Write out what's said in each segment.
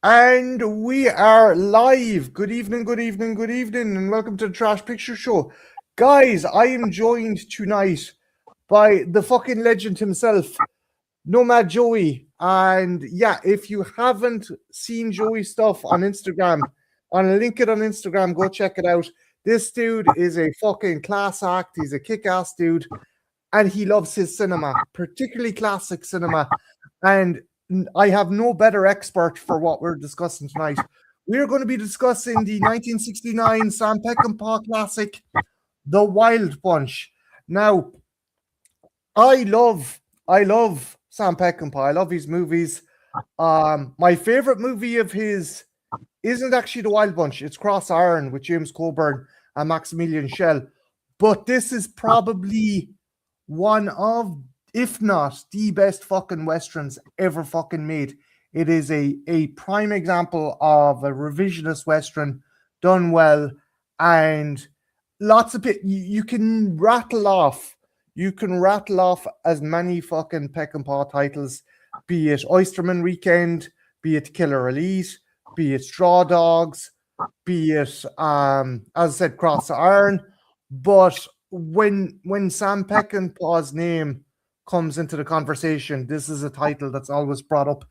And we are live. Good evening, good evening, good evening, and welcome to the Trash Picture Show. Guys, I am joined tonight by the fucking legend himself, Nomad Joey. And yeah, if you haven't seen Joey stuff on Instagram, I'll link it on Instagram, go check it out. This dude is a fucking class act. He's a kick ass dude, and he loves his cinema, particularly classic cinema. And I have no better expert for what we're discussing tonight. We're going to be discussing the 1969 Sam Peckinpah classic, The Wild Bunch. Now, I love Sam Peckinpah. I love his movies. My favorite movie of his isn't actually The Wild Bunch. It's Cross Iron with James Coburn and Maximilian Schell. But this is probably one of, if not the best fucking westerns ever fucking made. It is a prime example of a revisionist western done well, and lots of it. You can rattle off. You can rattle off as many fucking Peckinpah titles, be it Oysterman Weekend, be it Killer Elite, be it Straw Dogs, be it as I said, Cross Iron. But when Sam Peckinpah's name comes into the conversation, this is a title that's always brought up,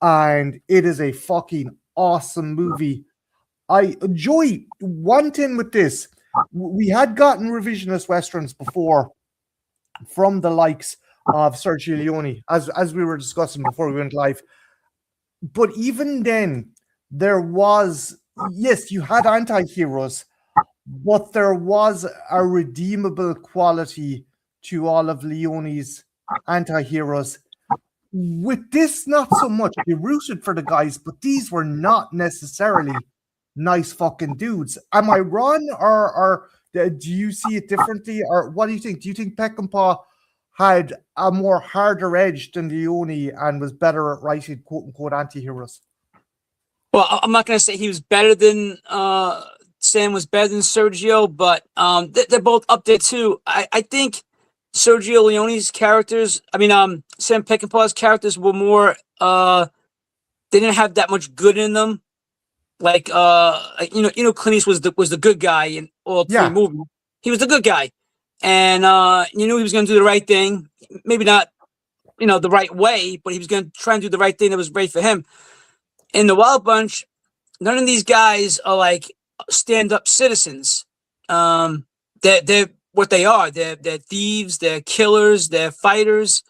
and it is a fucking awesome movie. I Joey, one thing with this, we had gotten revisionist westerns before from the likes of Sergio Leone, as we were discussing before we went live. But even then, there was, yes, you had anti-heroes, but there was a redeemable quality to all of Leone's anti-heroes. With this, not so much. You rooted for the guys, but these were not necessarily nice fucking dudes. Am I wrong, or do you see it differently, or what do you think? Do you think Peckinpah had a more harder edge than Leone and was better at writing quote unquote anti-heroes? Well, I'm not going to say he was better than Sam was better than Sergio, but they're both up there too. I think Sergio Leone's characters, Sam Peckinpah's characters were more, they didn't have that much good in them. Like, Clint Eastwood was the good guy in all three movies. He was the good guy, and you knew he was going to do the right thing. Maybe not, the right way, but he was going to try and do the right thing that was right for him. In the Wild Bunch, none of these guys are like stand-up citizens. They're what they are. They're thieves. They're killers. They're fighters.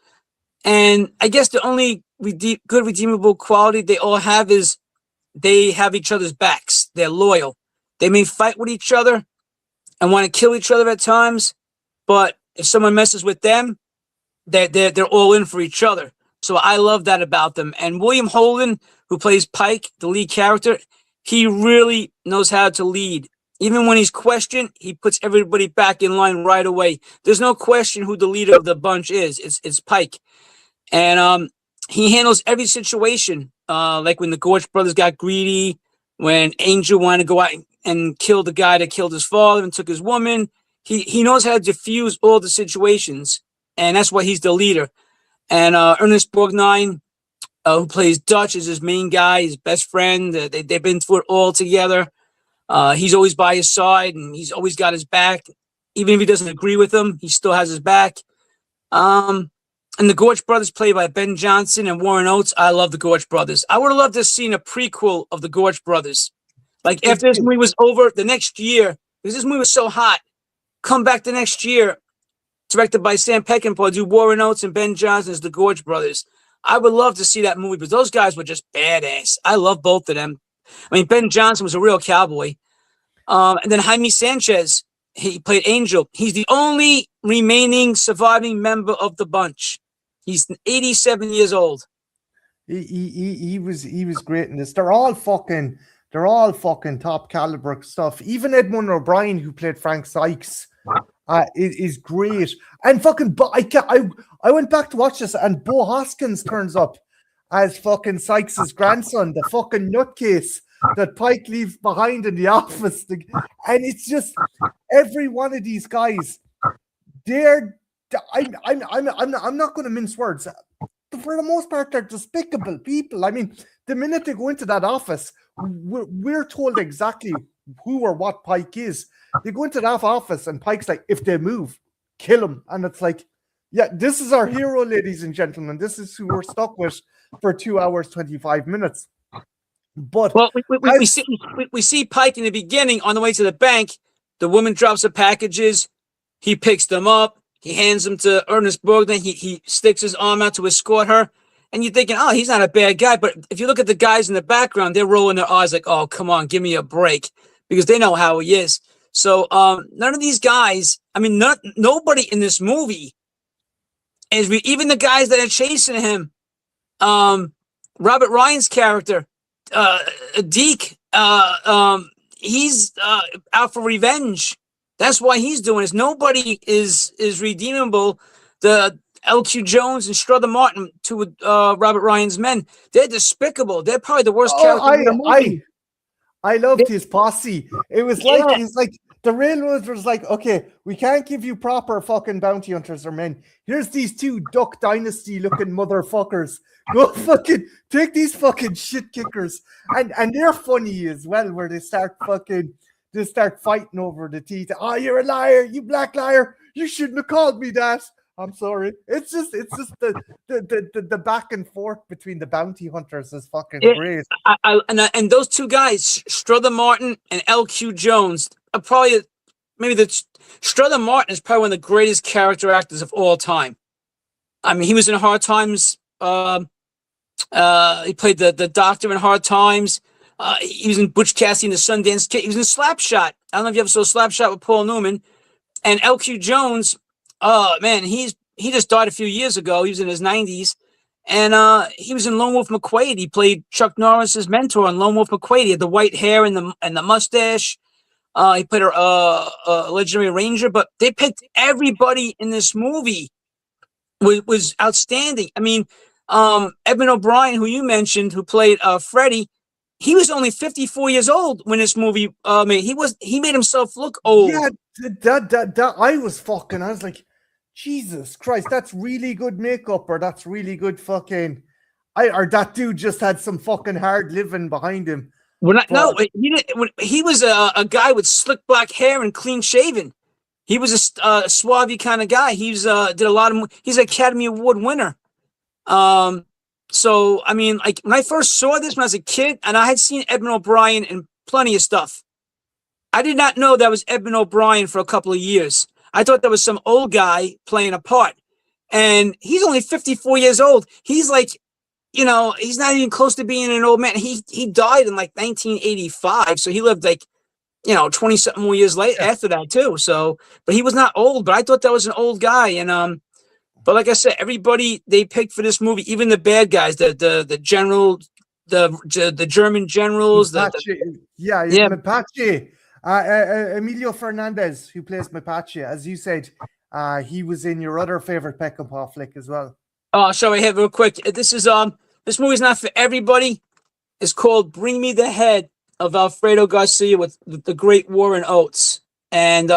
And I guess the only good redeemable quality they all have is they have each other's backs. They're loyal. They may fight with each other and want to kill each other at times, but if someone messes with them, they're all in for each other. So I love that about them. And William Holden, who plays Pike, the lead character, he really knows how to lead. Even when he's questioned, he puts everybody back in line right away. There's no question who the leader of the bunch is. It's Pike. And he handles every situation. Like when the Gorge brothers got greedy, when Angel wanted to go out and kill the guy that killed his father and took his woman. He knows how to diffuse all the situations, and that's why he's the leader. And Ernest Borgnine, who plays Dutch, is his main guy, his best friend. They've been through it all together. He's always by his side, and he's always got his back. Even if he doesn't agree with him, he still has his back. And the Gorge brothers, played by Ben Johnson and Warren Oates. I love the Gorge brothers. I would have loved to have seen a prequel of the Gorge brothers. Like after this movie was over, the next year, because this movie was so hot, come back the next year, directed by Sam Peckinpah, do Warren Oates and Ben Johnson as the Gorge brothers. I would love to see that movie, but those guys were just badass. I love both of them. Ben Johnson was a real cowboy. And then Jaime Sanchez, he played Angel. He's the only remaining surviving member of the bunch. He's 87 years old. He was great in this. They're all fucking top caliber stuff. Even Edmund O'Brien, who played Frank Sykes, is great. And fucking, I went back to watch this, and Bo Hoskins turns up as fucking Sykes's grandson, the fucking nutcase that Pike leaves behind in the office. And it's just every one of these guys. I'm not going to mince words. for the most part, they're despicable people. I mean, the minute they go into that office, we're told exactly who or what Pike is. They go into that office, and Pike's like, if they move, kill him. And it's like, yeah, this is our hero, ladies and gentlemen. This is who we're stuck with for 2 hours, 25 minutes. But well, we see Pike in the beginning on the way to the bank. The woman drops the packages. He picks them up. He hands them to Ernest Borgnine. He sticks his arm out to escort her. And you're thinking, oh, he's not a bad guy. But if you look at the guys in the background, they're rolling their eyes like, oh, come on, give me a break. Because they know how he is. So none of these guys, I mean, nobody in this movie is, even the guys that are chasing him, Robert Ryan's character, Deke, he's out for revenge. That's why he's doing this. Nobody is redeemable. The L.Q. Jones and Strother Martin, two of Robert Ryan's men, they're despicable. They're probably the worst characters in the movie. I loved his posse. It was like, he's like, the railroads was like, okay, we can't give you proper fucking bounty hunters or men. Here's these two Duck Dynasty looking motherfuckers. Go fucking take these fucking shit kickers. And they're funny as well, where they start fighting over the teeth. Oh, you're a liar, you black liar. You shouldn't have called me that. I'm sorry. It's just the back and forth between the bounty hunters is fucking great. And those two guys, Strother Martin and L.Q. Jones, are probably Strother Martin is probably one of the greatest character actors of all time. I mean, he was in Hard Times. He played the doctor in Hard Times. He was in Butch Cassidy and the Sundance Kid. He was in Slapshot. I don't know if you ever saw Slapshot with Paul Newman. And L.Q. Jones, oh man, he just died a few years ago. He was in his 90s, and he was in Lone Wolf McQuade. He played Chuck Norris's mentor in Lone Wolf McQuade. He had the white hair and the mustache. He played a legendary ranger. But they picked everybody in this movie was outstanding. I mean, Edmund O'Brien, who you mentioned, who played Freddy, he was only 54 years old when this movie made. He made himself look old. Yeah, that I was like, Jesus Christ, that's really good makeup, or that's really good fucking. Or that dude just had some fucking hard living behind him. No, he didn't. He was a guy with slick black hair and clean shaven. He was a suave kind of guy. He's did a lot of. He's an Academy Award winner. So I mean, like when I first saw this when I was a kid, and I had seen Edmund O'Brien in plenty of stuff. I did not know that was Edmund O'Brien for a couple of years. I thought that was some old guy playing a part. And he's only 54 years old. He's like, you know, he's not even close to being an old man. He died in like 1985. So he lived like, you know, 20 something more years later after that too. So, but he was not old, but I thought that was an old guy. And, but like I said, everybody they picked for this movie, even the bad guys, the general, the German generals, Mapache. Emilio Fernandez, who plays Mapache, as you said, he was in your other favorite Peckinpah flick as well. Oh, shall I have real quick? This movie's not for everybody. It's called "Bring Me the Head" of Alfredo Garcia with the great Warren Oates, and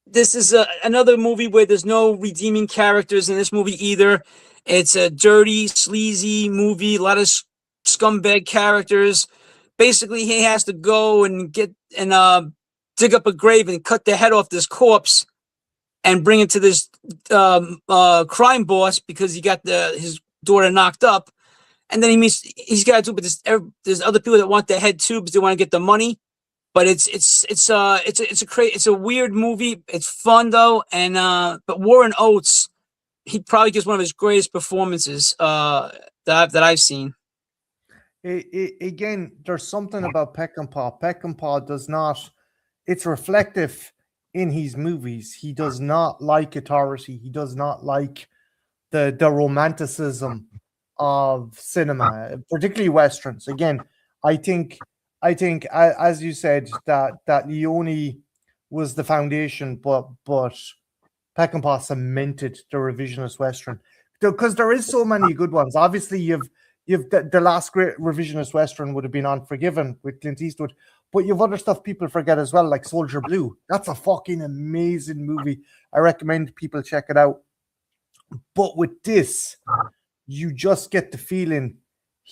this is another movie where there's no redeeming characters in this movie either. It's a dirty, sleazy movie, a lot of scumbag characters. Basically, he has to go and dig up a grave and cut the head off this corpse and bring it to this crime boss because he got his daughter knocked up. And then he's got to do, but there's other people that want the head too because they want to get the money. But it's a weird movie. It's fun though, and but Warren Oates, he probably gives one of his greatest performances that I've seen. Again, there's something about Peckinpah. Peckinpah does not. It's reflective in his movies. He does not like authority. He does not like the romanticism of cinema, particularly westerns. Again, I think as you said that Leone was the foundation, but Peckinpah cemented the revisionist western because there is so many good ones. Obviously, you've the last great revisionist western would have been Unforgiven with Clint Eastwood, but you've other stuff people forget as well, like Soldier Blue. That's a fucking amazing movie. I recommend people check it out. But with this, you just get the feeling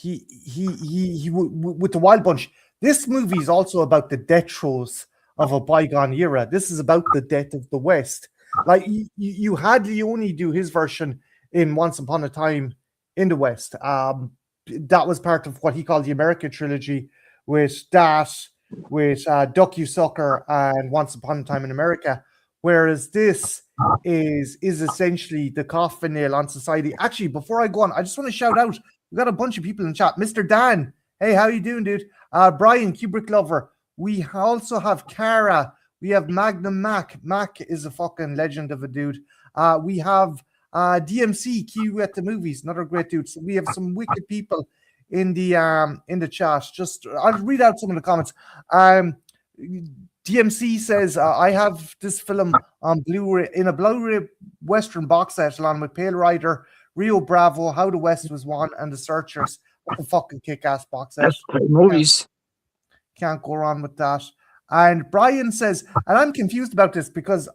with the Wild Bunch. This movie is also about the death throes of a bygone era. This is about the death of the West. Like you had Leone do his version in Once Upon a Time in the West. That was part of what he called the America trilogy, with Duck You Sucker and Once Upon a Time in America. Whereas this is essentially the coffin nail on society. Actually, before I go on, I just want to shout out. We got a bunch of people in chat. Mr. Dan, hey, how you doing, dude? Brian, Kubrick lover. We also have Cara. We have Magnum Mac. Mac is a fucking legend of a dude. We have DMC, Q at the movies, another great dude. So we have some wicked people in the chat. Just I'll read out some of the comments. DMC says, I have this film on Blu-ray in a Blu-ray Western box set along with Pale Rider, Rio Bravo, How the West Was Won, and The Searchers. What a fucking kick-ass box set. That's great movies. Can't go wrong with that. And Brian says, and I'm confused about this because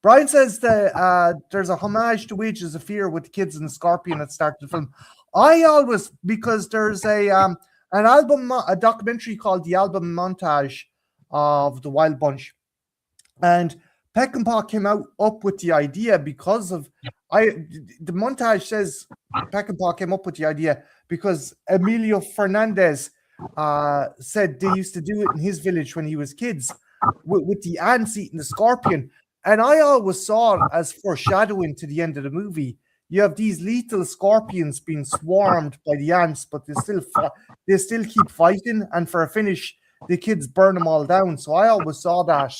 Brian says that there's a homage to Wages of Fear with the kids and the scorpion at the start of the film. I always, because there's a documentary called The Album Montage of the Wild Bunch, and Peckinpah came up with the idea because of the montage says Peckinpah came up with the idea because Emilio Fernandez said they used to do it in his village when he was kids with the ants eating the scorpion. And I always saw it as foreshadowing to the end of the movie. You have these lethal scorpions being swarmed by the ants, but they still keep fighting. And for a finish, the kids burn them all down. So I always saw that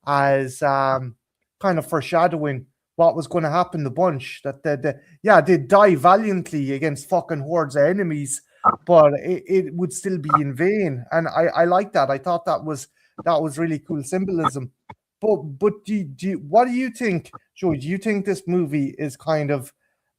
as kind of foreshadowing what was going to happen. The bunch that they die valiantly against fucking hordes of enemies, but it would still be in vain. And I like that. I thought that was really cool symbolism. But what do you think, Joey? Do you think this movie is kind of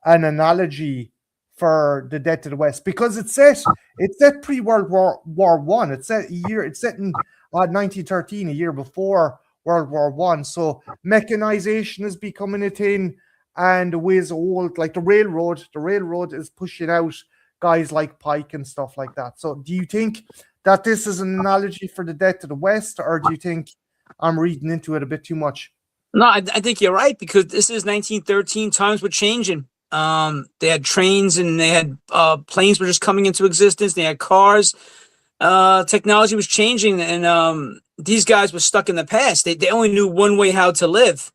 an analogy for the death of the West? Because it's set pre-World War One. It's set in 1913, a year before World War One. So mechanization is becoming a thing, and the ways old, like the railroad is pushing out guys like Pike and stuff like that. So do you think that this is an analogy for the death of the West, or do you think I'm reading into it a bit too much? No, I think you're right, because this is 1913. Times were changing. They had trains and they had planes were just coming into existence. They had cars. Technology was changing, and these guys were stuck in the past. They only knew one way how to live,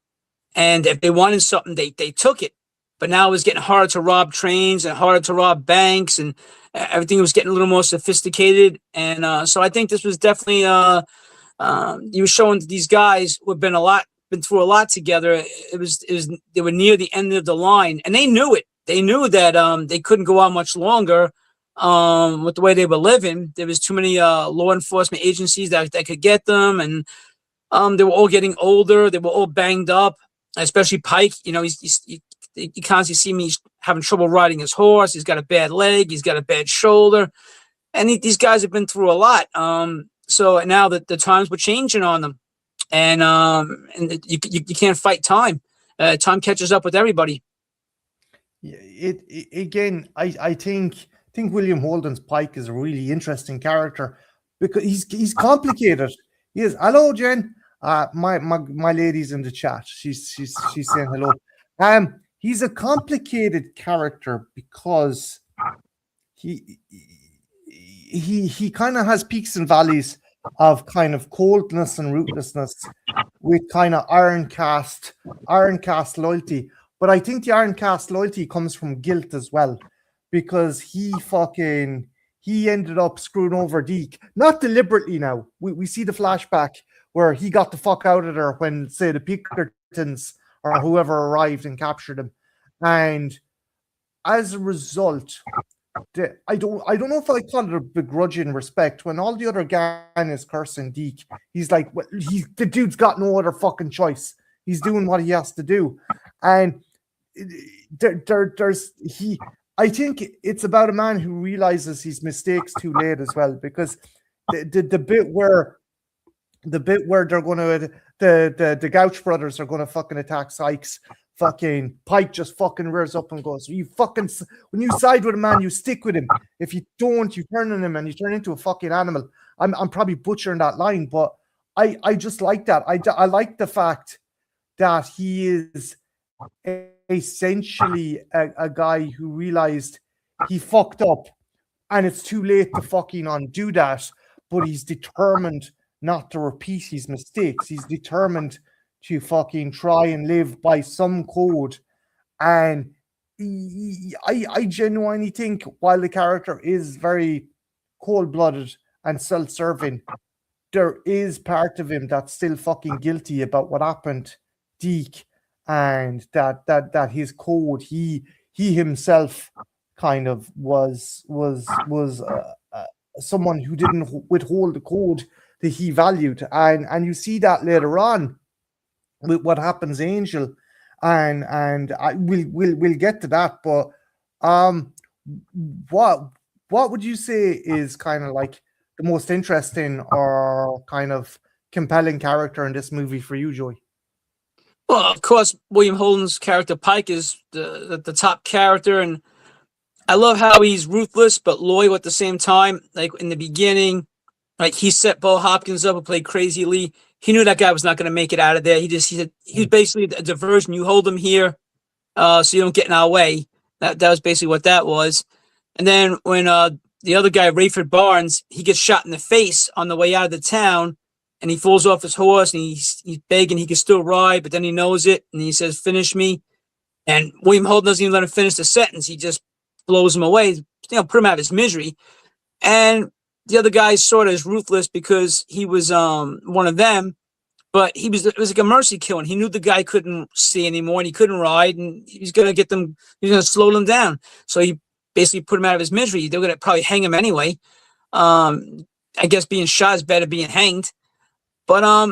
and if they wanted something, they took it. But now it was getting harder to rob trains and harder to rob banks, and everything was getting a little more sophisticated. And so I think this was definitely he was showing these guys who have been through a lot together. They were near the end of the line, and they knew it. They knew that they couldn't go on much longer with the way they were living. There was too many law enforcement agencies that could get them, and they were all getting older. They were all banged up, especially Pike. You know, you constantly see me having trouble riding his horse. He's got a bad leg. He's got a bad shoulder, and these guys have been through a lot. So now that the times were changing on them, and you can't fight time. Time catches up with everybody. Again, I think William Holden's Pike is a really interesting character because he's complicated. He is. Hello, Jen. My lady's in the chat. She's saying hello. He's a complicated character because he kind of has peaks and valleys of kind of coldness and rootlessness with kind of iron cast loyalty. But I think the iron cast loyalty comes from guilt as well, because he ended up screwing over Deke, not deliberately. Now we see the flashback where he got the fuck out of there when, say, the Pinkertons or whoever arrived and captured him, and as a result, I don't know if I call it a begrudging respect when all the other gang is cursing Deke. He's like, well, the dude's got no other fucking choice. He's doing what he has to do, and I think it's about a man who realizes his mistakes too late as well, because the bit where they're going to the Gouch brothers are going to fucking attack Sykes. fucking Pike just fucking rears up and goes, when you side with a man, you stick with him. If you don't, you turn on him and you turn into a fucking animal. I'm probably butchering that line, but I just like that. I like the fact that he is essentially a guy who realized he fucked up and it's too late to fucking undo that, but he's determined not to repeat his mistakes. He's determined to fucking try and live by some code. And I genuinely think while the character is very cold-blooded and self-serving, there is part of him that's still fucking guilty about what happened, Deke, and that his code, he himself kind of was someone who didn't withhold the code that he valued, and you see that later on with what happens, Angel, and we'll get to that, but what would you say is kind of like the most interesting or kind of compelling character in this movie for you, Joey? Well, of course, William Holden's character Pike is the top character, and I love how he's ruthless but loyal at the same time. Like in the beginning, like he set Bo Hopkins up and played Crazy Lee. He knew that guy was not going to make it out of there. He said he was basically a diversion. You hold him here, so you don't get in our way. That was basically what that was. And then when the other guy, Rayford Barnes, he gets shot in the face on the way out of the town, and he falls off his horse, and he's begging he can still ride, but then he knows it, and he says, "Finish me." And William Holden doesn't even let him finish the sentence. He just blows him away, put him out of his misery. And the other guy sort of is ruthless because he was one of them, but it was like a mercy kill, and he knew the guy couldn't see anymore, and he couldn't ride, and he was going to slow them down. So he basically put him out of his misery. They were going to probably hang him anyway. I guess being shot is better than being hanged. But out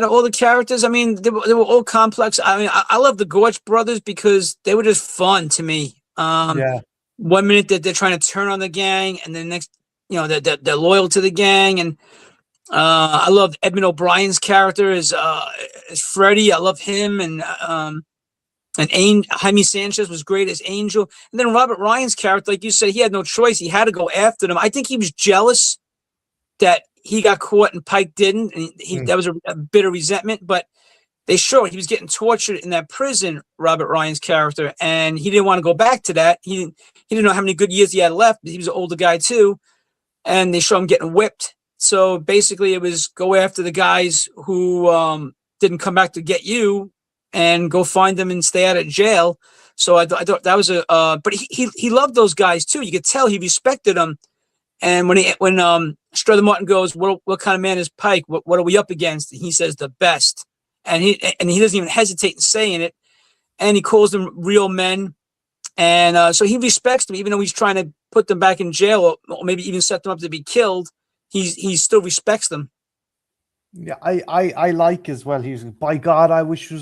of all the characters, I mean, they were all complex. I mean, I love the Gorge brothers because they were just fun to me. Yeah. 1 minute that they're trying to turn on the gang, and then next, they're loyal to the gang. And I love Edmund O'Brien's character as Freddy. I love him, and Jaime Sanchez was great as Angel. And then Robert Ryan's character, like you said, he had no choice. He had to go after them. I think he was jealous that he got caught and Pike didn't, and that was a bitter resentment. But they showed he was getting tortured in that prison, Robert Ryan's character, and he didn't want to go back to that. He didn't know how many good years he had left. He was an older guy too, and they show him getting whipped. So basically, it was go after the guys who didn't come back to get you, and go find them and stay out of jail. So I thought that was but he loved those guys too. You could tell he respected them. And when Strother Martin goes, what kind of man is Pike? What are we up against? And he says the best. And he doesn't even hesitate in saying it. And he calls them real men. And so he respects them, even though he's trying to put them back in jail or maybe even set them up to be killed. He still respects them. Yeah, I like as well. He's, by God, I wish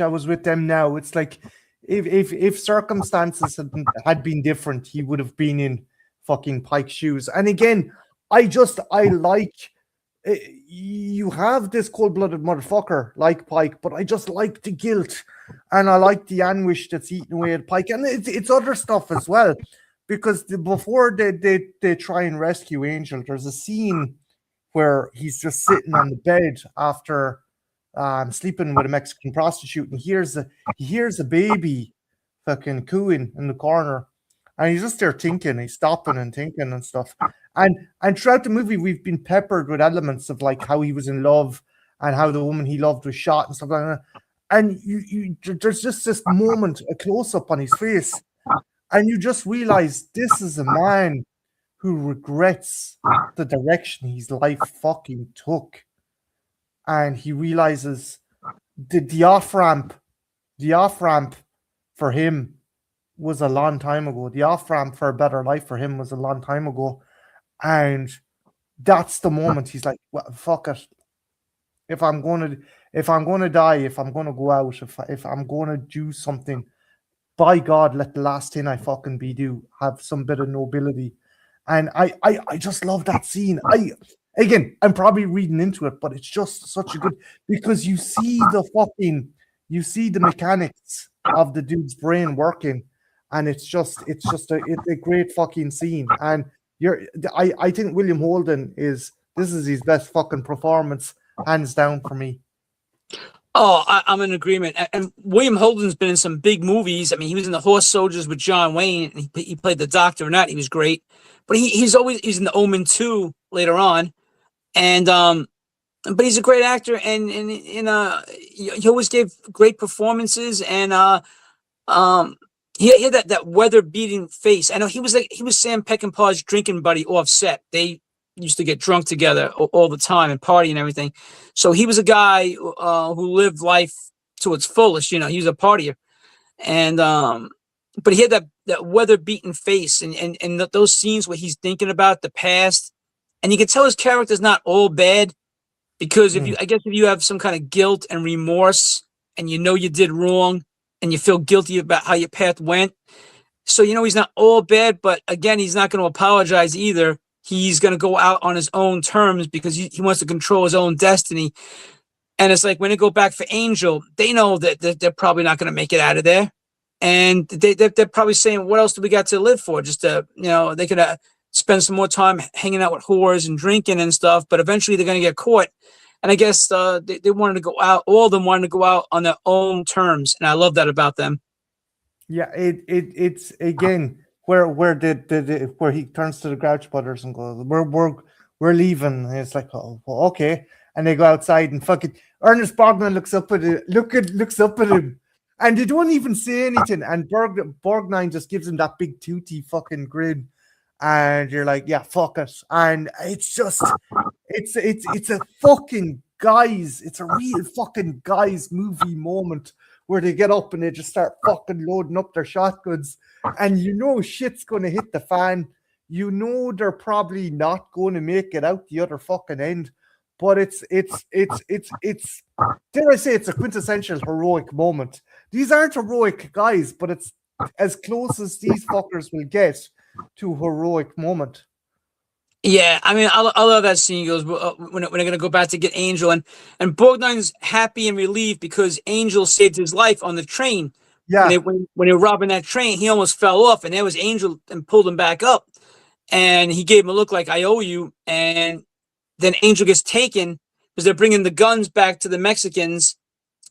I was with them now. It's like if circumstances had been different, he would have been in fucking Pike's shoes. And again, I like you have this cold-blooded motherfucker like Pike, but I just like the guilt and I like the anguish that's eating away at Pike, and it's other stuff as well, because before they try and rescue Angel, there's a scene where he's just sitting on the bed after sleeping with a Mexican prostitute, and he hears a baby fucking cooing in the corner, and he's just there thinking, he's stopping and thinking and stuff. And throughout the movie, we've been peppered with elements of like how he was in love and how the woman he loved was shot and stuff like that. And there's just this moment, a close-up on his face, and you just realize this is a man who regrets the direction his life fucking took. And he realizes the off-ramp for him was a long time ago. The off-ramp for a better life for him was a long time ago. And that's the moment he's like, well, fuck it. If I'm gonna die, if I'm gonna go out, if I'm gonna do something, by God, let the last thing I fucking do have some bit of nobility. And I just love that scene. I'm probably reading into it, but it's just such a good, because you see the fucking you see the mechanics of the dude's brain working, and it's a great fucking scene. And I think William Holden this is his best fucking performance, hands down for me. Oh, I'm in agreement. And William Holden's been in some big movies. I mean, he was in The Horse Soldiers with John Wayne, and he played the doctor in that. He was great. But he's in The Omen 2 later on. And but he's a great actor, and he always gave great performances. And he had that weather beating face. I know he was Sam Peckinpah's drinking buddy off set. They used to get drunk together all the time and party and everything. So he was a guy who lived life to its fullest. You know, he was a partier, and but he had that weather beaten face, and those scenes where he's thinking about the past, and you can tell his character's not all bad, because if you have some kind of guilt and remorse, and you know you did wrong, and you feel guilty about how your path went, so you know he's not all bad, but again, he's not going to apologize either. He's going to go out on his own terms because he wants to control his own destiny. And it's like when they go back for Angel, they know that they're probably not going to make it out of there. And they're probably saying, what else do we got to live for? Just to, they could spend some more time hanging out with whores and drinking and stuff, but eventually they're going to get caught. And I guess they wanted to go out, all of them wanted to go out on their own terms. And I love that about them. Yeah, it's again where he turns to the Grouch Brothers and goes, we're leaving. And it's like, oh, well, okay. And they go outside and fucking Ernest Borgnine looks up at him, and they don't even say anything. And Borgnine just gives him that big tooty fucking grin, and you're like, yeah, fuck it. And it's just, it's a fucking guys, it's a real fucking guys movie moment where they get up and they just start fucking loading up their shotguns, and shit's gonna hit the fan. They're probably not going to make it out the other fucking end. But it's dare I say, it's a quintessential heroic moment. These aren't heroic guys, but it's as close as these fuckers will get to a heroic moment. Yeah, I mean, I love that scene. Goes when they're gonna go back to get Angel, and Borgnine's happy and relieved because Angel saved his life on the train. Yeah, when they were robbing that train, he almost fell off, and there was Angel and pulled him back up, and he gave him a look like, I owe you. And then Angel gets taken because they're bringing the guns back to the Mexicans,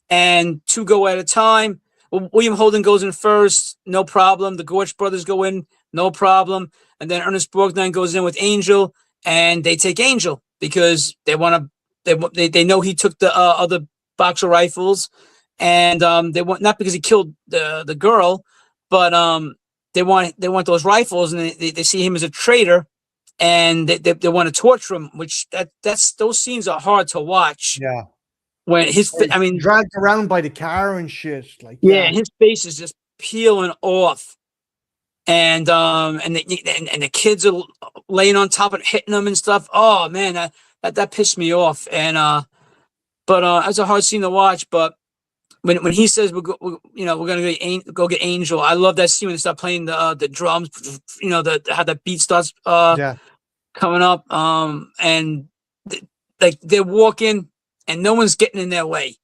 and two go at a time. William Holden goes in first, no problem. The Gorch brothers go in, no problem. And then Ernest Borgnine goes in with Angel, and they take Angel because they want to. They know he took the other boxer rifles, and they want, not because he killed the girl, but they want those rifles, and they see him as a traitor. And they want to torture him, which those scenes are hard to watch. Yeah, when dragged around by the car and shit, like his face is just peeling off, and the kids are laying on top of hitting them and stuff. Oh man, that pissed me off. And but it's a hard scene to watch. But when he says we're gonna go get Angel, I love that scene when they start playing the drums. How that beat starts coming up. And like they're walking, and no one's getting in their way.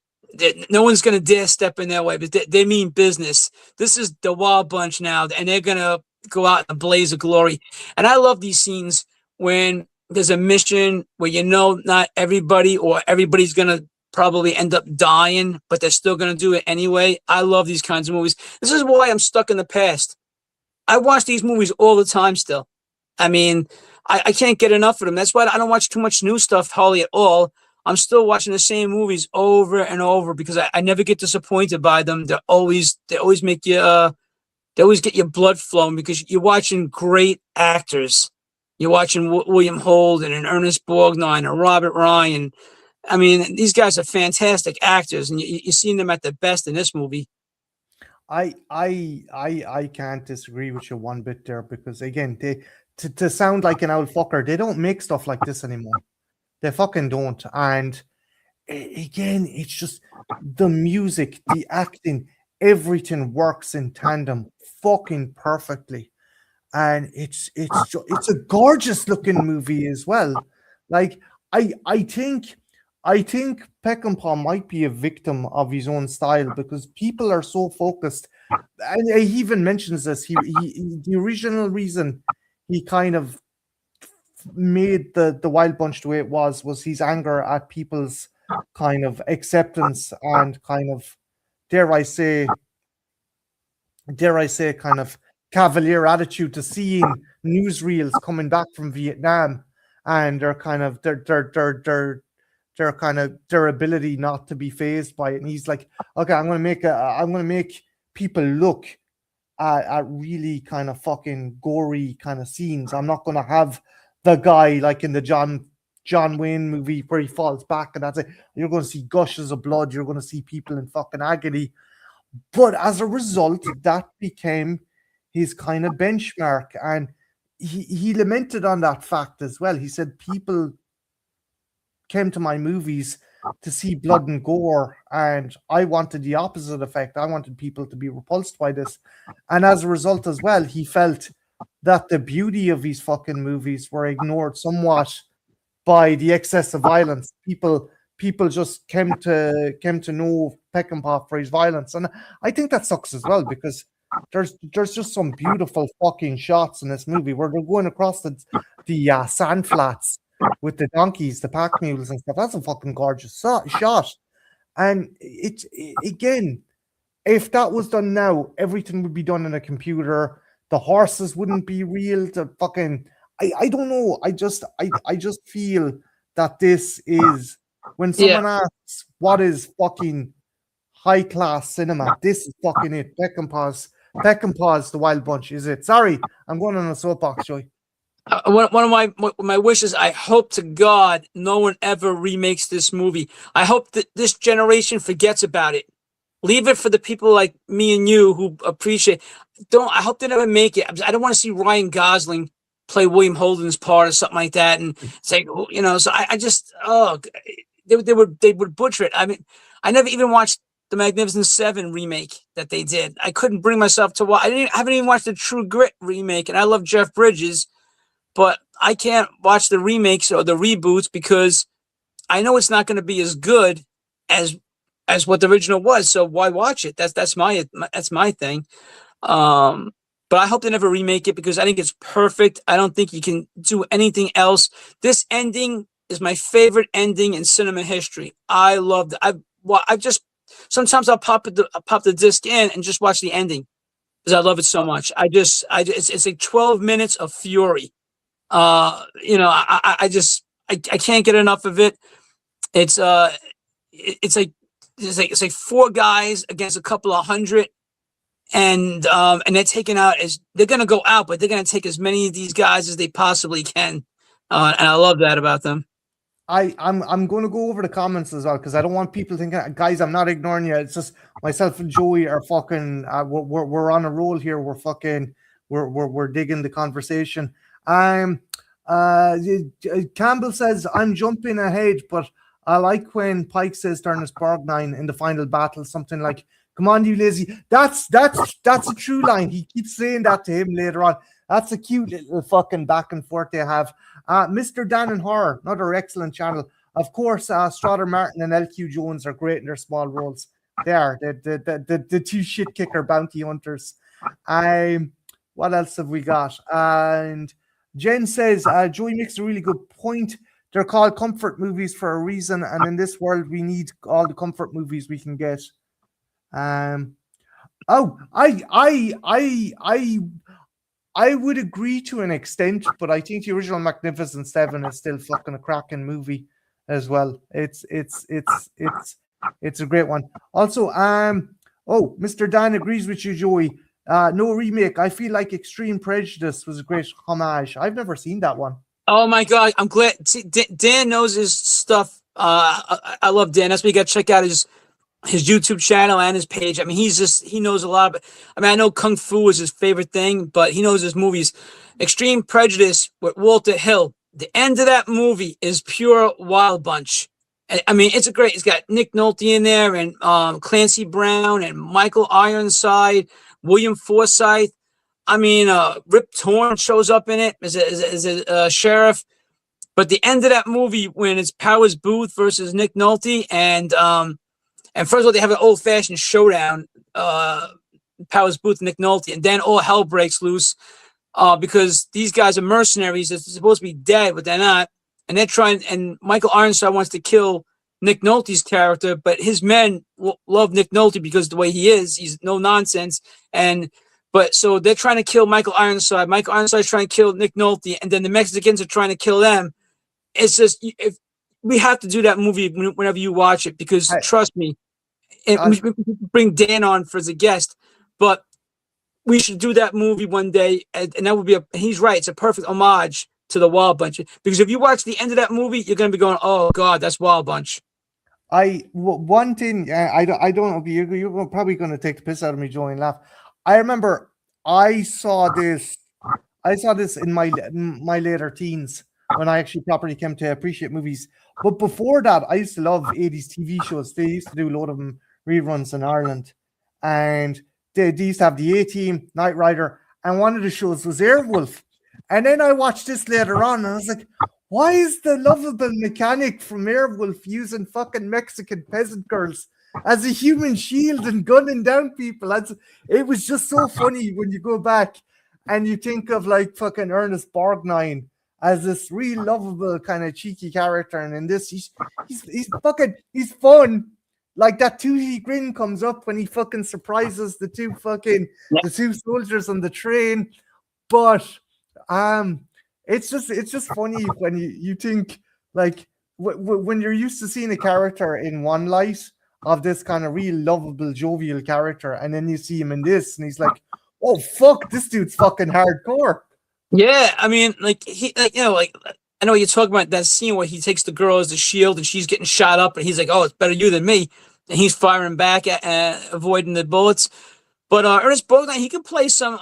No one's gonna dare step in their way, but they mean business. This is the Wild Bunch now, and they're gonna go out in a blaze of glory. And I love these scenes when there's a mission where not everybody or everybody's gonna probably end up dying, but they're still going to do it anyway. I love these kinds of movies. This is why I'm stuck in the past. I watch these movies all the time still. I mean, I can't get enough of them. That's why I don't watch too much new stuff hardly at all. I'm still watching the same movies over and over because I never get disappointed by them. They always make you they always get your blood flowing because you're watching great actors. You're watching William Holden and Ernest Borgnine and Robert Ryan. I mean, these guys are fantastic actors, and you're seeing them at their best in this movie. I can't disagree with you one bit there, because again, to sound like an old fucker, they don't make stuff like this anymore. They fucking don't. And again, it's just the music, the acting, everything works in tandem fucking perfectly. And it's a gorgeous looking movie as well. Like I think I think Peckinpah might be a victim of his own style because people are so focused. And he even mentions this. The original reason he kind of made the Wild Bunch the way it was his anger at people's kind of acceptance and kind of dare I say kind of cavalier attitude to seeing newsreels coming back from Vietnam and their ability not to be phased by it. And he's like, okay, I'm gonna make people look at really kind of fucking gory kind of scenes. I'm not gonna have the guy like in the John Wayne movie where he falls back and that's it. You're gonna see gushes of blood, you're gonna see people in fucking agony. But as a result, that became his kind of benchmark. And he lamented on that fact as well. He said people came to my movies to see blood and gore, and I wanted the opposite effect. I wanted people to be repulsed by this. And as a result as well, he felt that the beauty of these fucking movies were ignored somewhat by the excess of violence. People just came to know Peckinpah for his violence, and I think that sucks as well because there's just some beautiful fucking shots in this movie where they're going across the sand flats with the donkeys, the pack mules and stuff. That's a fucking gorgeous shot, and again, if that was done now, everything would be done in a computer. The horses wouldn't be real. The fucking I don't know. I just feel that this is. When someone asks what is fucking high class cinema, this is fucking it. Peckinpah's The Wild Bunch is it. Sorry, I'm going on a soapbox, Joey. One of my wishes, I hope to God no one ever remakes this movie. I hope that this generation forgets about it. Leave it for the people like me and you who appreciate. I hope they never make it. I don't want to see Ryan Gosling play William Holden's part or something like that. And it's like, you know, so I just, they would butcher it. I mean, I never even watched the Magnificent Seven remake that they did. I couldn't bring myself to watch. I haven't even watched the True Grit remake, and I love Jeff Bridges, but I can't watch the remakes or the reboots because I know it's not going to be as good as what the original was. So why watch it? That's my thing. But I hope they never remake it because I think it's perfect. I don't think you can do anything else. This ending is my favorite ending in cinema history. I loved it. I just sometimes I'll pop the disc in and just watch the ending because I love it so much. It's like 12 minutes of fury. You know, I can't get enough of it. It's like four guys against a couple of hundred. And they're taking out they're gonna go out, but they're gonna take as many of these guys as they possibly can. And I love that about them. I'm going to go over the comments as well because I don't want people thinking, guys, I'm not ignoring you. It's just myself and Joey are fucking. We're on a roll here. We're fucking. We're digging the conversation. Campbell says I'm jumping ahead, but I like when Pike says during his Borgnine in the final battle something like, "Come on, you lazy." That's a true line. He keeps saying that to him later on. That's a cute little fucking back and forth they have. Mr. Dan and Horror, another excellent channel. Of course, Strother Martin and LQ Jones are great in their small roles. They are the two shit kicker bounty hunters. What else have we got? And Jen says Joey makes a really good point. They're called comfort movies for a reason, and in this world, we need all the comfort movies we can get. I would agree to an extent, but I think the original Magnificent Seven is still fucking a cracking movie as well. It's a great one. Also, Mr. Dan agrees with you, Joey. No remake. I feel like Extreme Prejudice was a great homage. I've never seen that one. Oh my God, I'm glad. See, Dan knows his stuff. I love Dan. That's why you got to check out his YouTube channel and his page. I mean, he knows a lot. But I mean, I know Kung Fu is his favorite thing, but he knows his movies. Extreme Prejudice with Walter Hill. The end of that movie is pure Wild Bunch. I mean, it's got Nick Nolte in there and Clancy Brown and Michael Ironside, William Forsythe. I mean, Rip Torn shows up in it as a sheriff. But the end of that movie, when it's Powers Booth versus Nick Nolte, and first of all, they have an old fashioned showdown, Powers Booth and Nick Nolte, and then all hell breaks loose because these guys are mercenaries. They're supposed to be dead, but they're not, and they're trying. And Michael Ironside wants to kill Nick Nolte's character, but his men love Nick Nolte because the way he is, he's no nonsense. But so they're trying to kill Michael Ironside. Michael Ironside's trying to kill Nick Nolte, and then the Mexicans are trying to kill them. It's just, if we have to do that movie whenever you watch it, because trust me, we bring Dan on for as a guest, but we should do that movie one day, and that would be he's right, it's a perfect homage to the Wild Bunch, because if you watch the end of that movie, you're going to be going, oh God, that's Wild Bunch. One thing, I don't know, you're probably going to take the piss out of me, Joey, and laugh. I remember I saw this in my later teens, when I actually properly came to appreciate movies. But before that, I used to love 80s TV shows. They used to do a lot of them reruns in Ireland. And they used to have the A-Team, Knight Rider, and one of the shows was Airwolf. And then I watched this later on, and I was like, why is the lovable mechanic from Airwolf using fucking Mexican peasant girls as a human shield and gunning down people? It was just so funny when you go back and you think of like fucking Ernest Borgnine as this real lovable kind of cheeky character, and in this he's fun. Like that toothy grin comes up when he fucking surprises the two soldiers on the train. But it's just funny when you think like when you're used to seeing a character in one light of this kind of real lovable jovial character, and then you see him in this and he's like, oh fuck, this dude's fucking hardcore. Yeah, I mean, I know you're talking about that scene where he takes the girl as a shield and she's getting shot up, and he's like, oh, it's better you than me, and he's firing back avoiding the bullets. But Ernest Borgnine, he can play some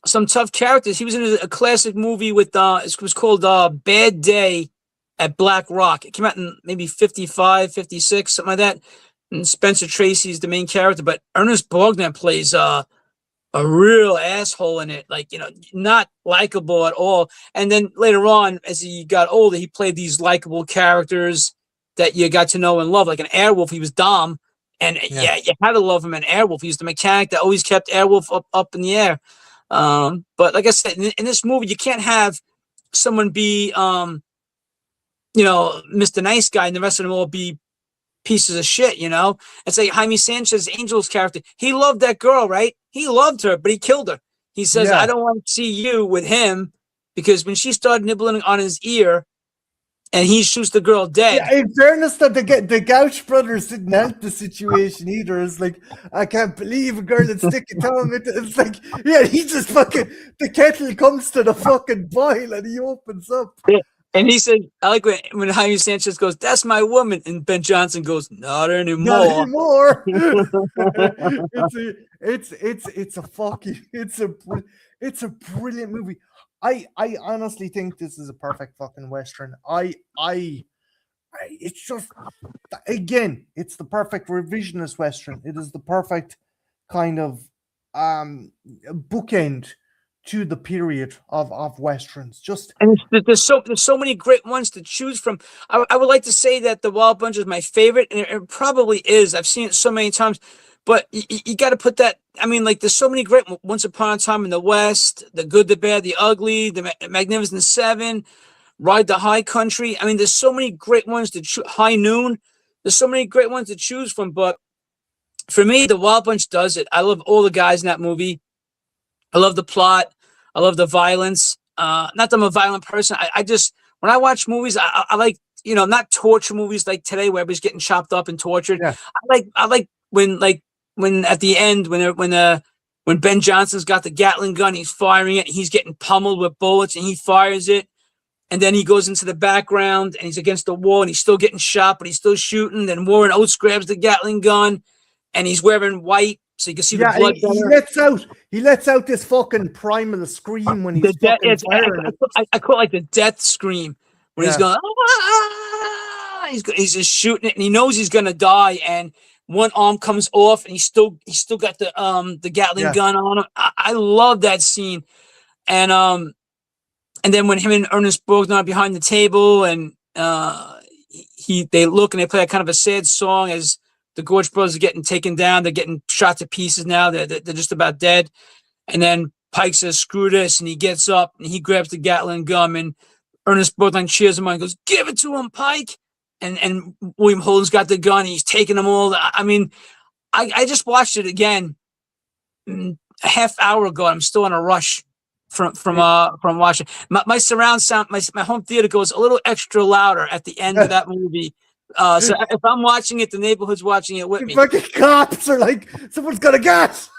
tough characters. He was in a classic movie with it was called Bad Day at Black Rock. It came out in maybe 55, 56, something like that. And Spencer Tracy's the main character, but Ernest Borgnine plays a real asshole in it, not likable at all. And then later on, as he got older, he played these likable characters that you got to know and love, like an Airwolf. He was Dom, and yeah, you had to love him in Airwolf. He was the mechanic that always kept Airwolf up in the air. But like I said, in this movie, you can't have someone be, Mr. Nice Guy, and the rest of them all be pieces of shit, It's like Jaime Sanchez, Angel's character. He loved that girl, right? He loved her, but he killed her. He says, I don't want to see you with him, because when she started nibbling on his ear and he shoots the girl dead. Yeah, in fairness, that the Gouch brothers didn't help the situation either. It's like, I can't believe a girl would stick a tongue. It's like, yeah, he just fucking, the kettle comes to the fucking boil and he opens up. Yeah. And he said, I like when Jaime Sanchez goes, that's my woman. And Ben Johnson goes, not anymore. Not anymore. It's a brilliant movie. I honestly think this is a perfect fucking Western. It's just, again, it's the perfect revisionist Western. It is the perfect kind of bookend to the period of Westerns. And there's so many great ones to choose from. I would like to say that the Wild Bunch is my favorite, and it probably is. I've seen it so many times, but you got to put that. I mean, there's so many great. Once Upon a Time in the West, The Good, the Bad, the Ugly, The Magnificent Seven, Ride the High Country. I mean, there's so many great ones to choose. High Noon. There's so many great ones to choose from, but for me, the Wild Bunch does it. I love all the guys in that movie. I love the plot. I love the violence. Not that I'm a violent person. I just, when I watch movies, I like, not torture movies like today where everybody's getting chopped up and tortured. Yeah. I like when at the end, when Ben Johnson's got the Gatling gun, he's firing it, he's getting pummeled with bullets, and he fires it. And then he goes into the background and he's against the wall and he's still getting shot, but he's still shooting. Then Warren Oates grabs the Gatling gun and he's wearing white, so you can see the blood. He lets out this fucking primal scream when he's firing. I call it like the death scream when he's going. He's just shooting it, and he knows he's gonna die. And one arm comes off, and he's still got the Gatling gun on him. I love that scene, and and then when him and Ernest Borgnine are behind the table, and they look and they play a kind of a sad song as the Gorge brothers are getting taken down. They're getting shot to pieces now. They're just about dead. And then Pike says, "Screw this," and he gets up and he grabs the Gatling gun, and Ernest Borgnine cheers him on and goes, "Give it to him, Pike." And William Holden's got the gun. And he's taking them all. I mean, I just watched it again a half hour ago. I'm still in a rush from watching. My surround sound, my home theater goes a little extra louder at the end of that movie. So if I'm watching it, the neighborhood's watching it with me. Fucking cops are like, someone's got a gas.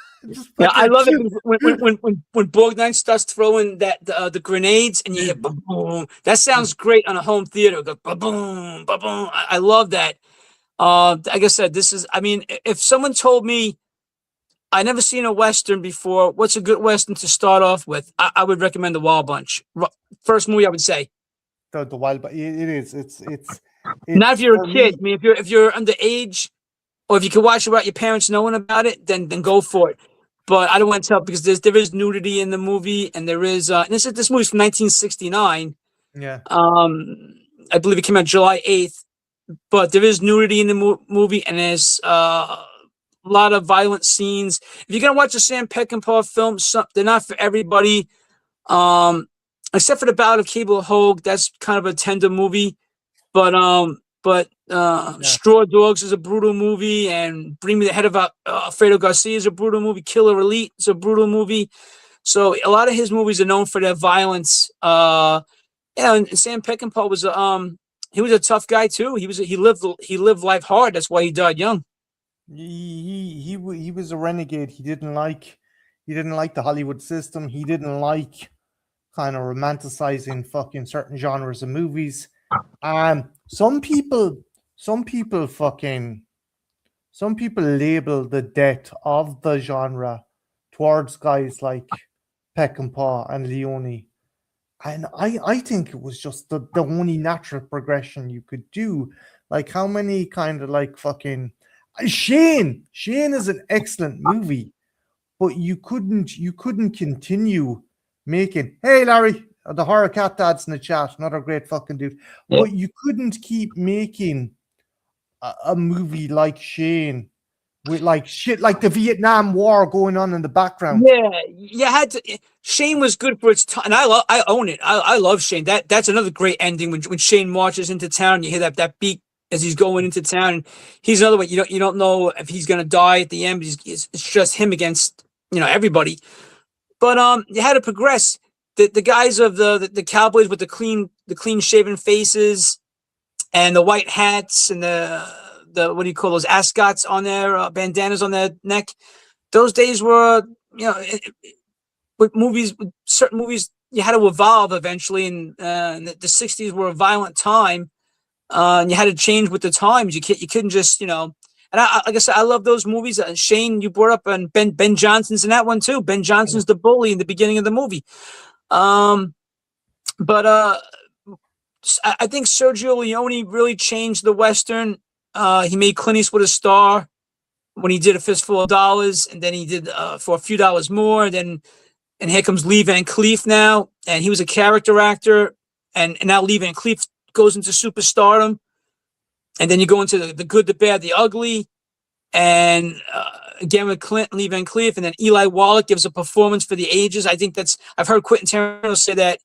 Yeah, I love it when Borgnine starts throwing the grenades and you hear boom, boom. That sounds great on a home theater. It goes boom, boom. I love that. Like I said, this is. I mean, if someone told me I never seen a Western before, what's a good Western to start off with? I would recommend The Wild Bunch. First movie, I would say. The Wild Bunch. It is. It's not if you're a kid. I mean, if you're underage, or if you can watch it without your parents knowing about it, then go for it. But I don't want to tell because there is nudity in the movie, and there is and this movie's from 1969. Yeah. I believe it came out July 8th. But there is nudity in the movie, and there's a lot of violent scenes. If you're gonna watch a Sam Peckinpah film, they're not for everybody. Except for the Ballad of Cable Hogue, that's kind of a tender movie. But Straw Dogs is a brutal movie, and Bring Me the Head of Alfredo Garcia is a brutal movie. Killer Elite is a brutal movie. So a lot of his movies are known for their violence. And Sam Peckinpah was he was a tough guy too. He lived life hard. That's why he died young. He was a renegade. He didn't like the Hollywood system. He didn't like kind of romanticizing fucking certain genres of movies. Some people label the death of the genre towards guys like Peckinpah and Leone. And I think it was just the only natural progression you could do. Like how many kind of like fucking Shane is an excellent movie, but you couldn't continue making, hey Larry, the horror cat dad's in the chat, another great fucking dude. Yeah. But you couldn't keep making a movie like Shane with like shit like the Vietnam War going on in the background. Yeah, you had to. Shane was good for its time, and I own it. I love Shane. That's another great ending when Shane marches into town. You hear that beat as he's going into town. And he's another one. You don't know if he's gonna die at the end. It's just him against everybody. But you had to progress. The guys of the Cowboys with the clean shaven faces and the white hats and the what do you call those ascots on their bandanas on their neck. Those days were with certain movies you had to evolve eventually, and the 60s were a violent time, and you had to change with the times. You couldn't just And like I said, I love those movies. Shane, you brought up, and Ben Johnson's in that one too. Ben Johnson's the bully in the beginning of the movie. But I think Sergio Leone really changed the Western. He made Clint Eastwood a star when he did A Fistful of Dollars, and then he did For a Few Dollars More. And here comes Lee Van Cleef now, and he was a character actor, and now Lee Van Cleef goes into superstardom. And then you go into the Good, the Bad, the Ugly, and again with Lee Van Cleef, and then Eli Wallach gives a performance for the ages. I think I've heard Quentin Tarantino say that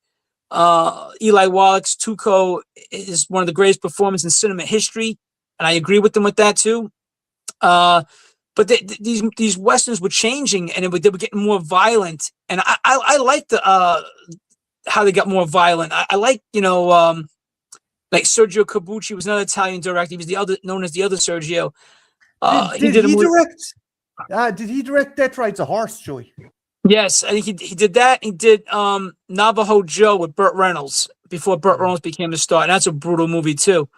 Eli Wallach's Tuco is one of the greatest performances in cinema history, and I agree with them with that too. But these westerns were changing, and they were getting more violent, and I liked how they got more violent. I like like Sergio Corbucci was another Italian director. He was known as the other Sergio. Did he direct Death Rides a Horse, Joey? Yes, I think he did that. He did Navajo Joe with Burt Reynolds before Burt Reynolds became a star, and that's a brutal movie too.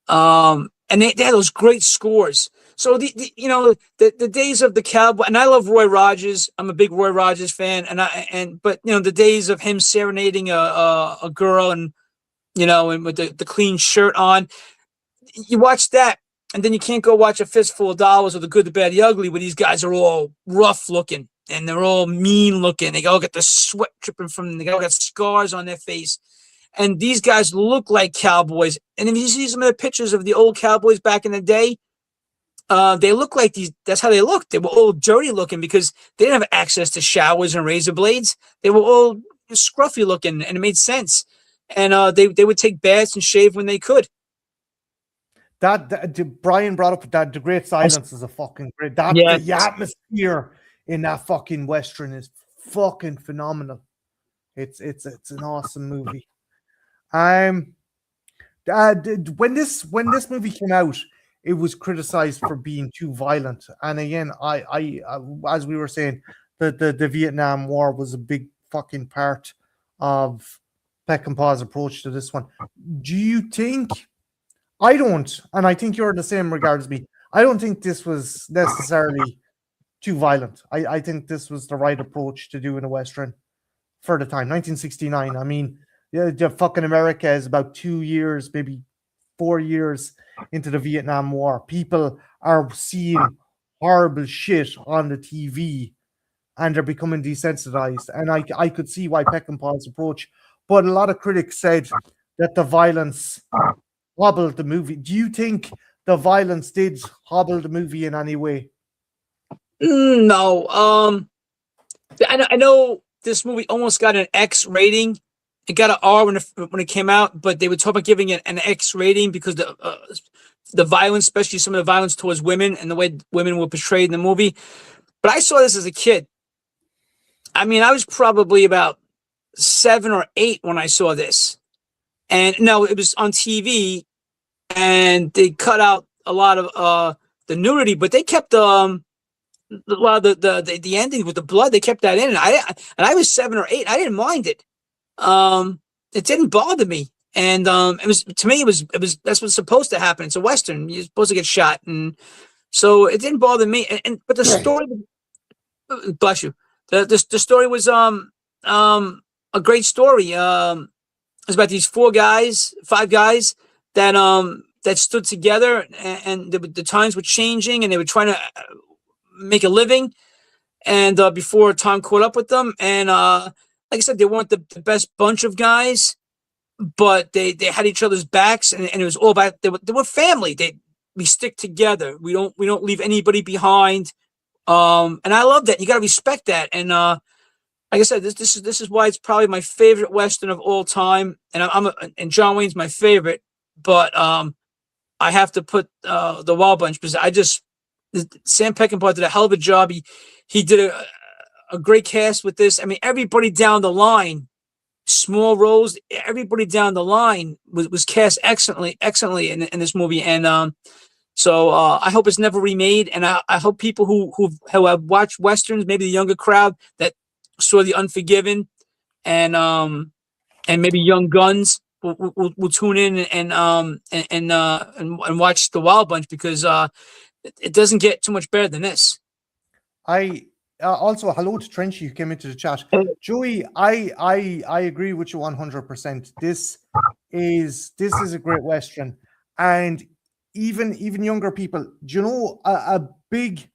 And they had those great scores. So the days of the Cowboy, and I love Roy Rogers. I'm a big Roy Rogers fan, but the days of him serenading a girl and with the clean shirt on, you watch that, and then you can't go watch A Fistful of Dollars or The Good, the Bad, the Ugly, where these guys are all rough looking and they're all mean looking. They all got the sweat dripping from them. They all got scars on their face. And these guys look like cowboys. And if you see some of the pictures of the old cowboys back in the day, they look like these. That's how they looked. They were all dirty looking because they didn't have access to showers and razor blades. They were all scruffy looking, and it made sense. And they would take baths and shave when they could. That Brian brought up that The Great Silence is a fucking great. The atmosphere in that fucking Western is fucking phenomenal. It's an awesome movie. When this movie came out, it was criticized for being too violent. And again, I as we were saying, the Vietnam War was a big fucking part of Peckinpah's approach to this one. Do you think? I don't, and I think you're in the same regard as me. I don't think this was necessarily too violent. I think this was the right approach to do in a Western for the time. 1969. I mean, the fucking America is about 2 years, maybe 4 years into the Vietnam War. People are seeing horrible shit on the TV, and they're becoming desensitized. And I could see why Peckinpah's approach, but a lot of critics said that the violence hobbled the movie. Do you think the violence did hobble the movie in any way? No. I know this movie almost got an X rating. It got an R when it came out, but they were talking about giving it an X rating because the violence, especially some of the violence towards women and the way women were portrayed in the movie. But I saw this as a kid. I mean, I was probably about 7 or 8 when I saw this. And no, it was on TV, and they cut out a lot of the nudity, but they kept a lot of the ending with the blood. They kept that in, and I was 7 or 8. I didn't mind it. It didn't bother me, and it was, to me, it was that's what's supposed to happen. It's a Western. You're supposed to get shot, and so it didn't bother me. But the story, bless you. The story was a great story. It's about these 5 guys that stood together, and the times were changing, and they were trying to make a living. And before time caught up with them, and like I said, they weren't the best bunch of guys, but they had each other's backs, and it was all about they were family. We stick together. We don't leave anybody behind. And I love that. You got to respect that. And like I said, this is why it's probably my favorite Western of all time, and and John Wayne's my favorite, but I have to put the Wild Bunch because Sam Peckinpah did a hell of a job. He did a great cast with this. I mean, everybody down the line, small roles, everybody down the line was cast excellently in this movie, and so I hope it's never remade, and I hope people who have watched Westerns, maybe the younger crowd that saw The Unforgiven and maybe Young Guns will tune in and watch The Wild Bunch because it doesn't get too much better than this. I also, hello to Trenchy who came into the chat. Joey, I agree with you 100%. This is a great Western, and even younger people. Do you know a big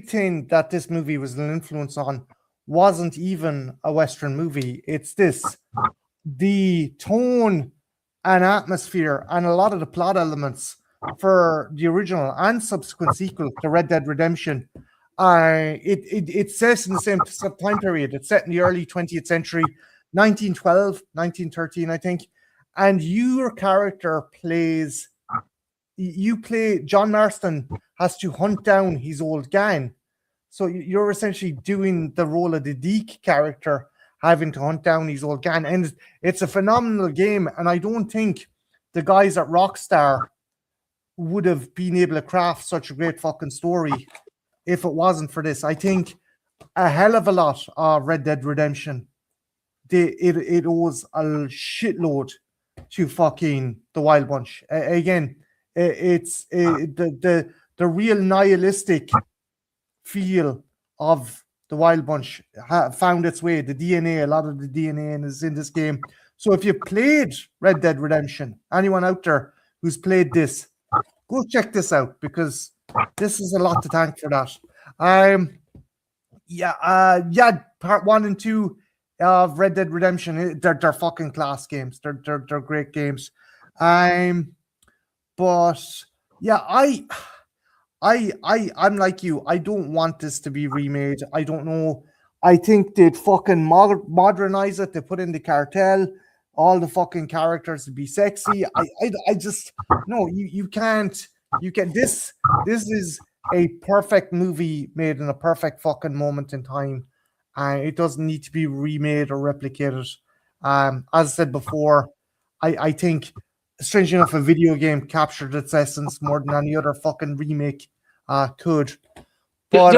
thing that this movie was an influence on wasn't even a Western movie. It's the tone and atmosphere and a lot of the plot elements for the original and subsequent sequel to Red Dead Redemption. It's set in the same time period. It's set in the early 20th century, 1912, 1913, I think. And your character John Marston has to hunt down his old gang. So you're essentially doing the role of the Deke character, having to hunt down his old gang. And it's a phenomenal game. And I don't think the guys at Rockstar would have been able to craft such a great fucking story if it wasn't for this. I think a hell of a lot of Red Dead Redemption, it owes a shitload to fucking the Wild Bunch. Again, it's the real nihilistic feel of the Wild Bunch found its way. The DNA, a lot of the DNA is in this game. So if you played Red Dead Redemption, anyone out there who's played this, go check this out because this is a lot to thank for that. yeah, part 1 and 2 of Red Dead Redemption, they're fucking class games. They're great games. But yeah, I'm like you. I don't want this to be remade. I don't know. I think they'd fucking modernize it. They put in the cartel. All the fucking characters would be sexy. I just no. You can't. You can. This is a perfect movie made in a perfect fucking moment in time, and it doesn't need to be remade or replicated. As I said before, I think, strange enough, a video game captured its essence more than any other fucking remake could. But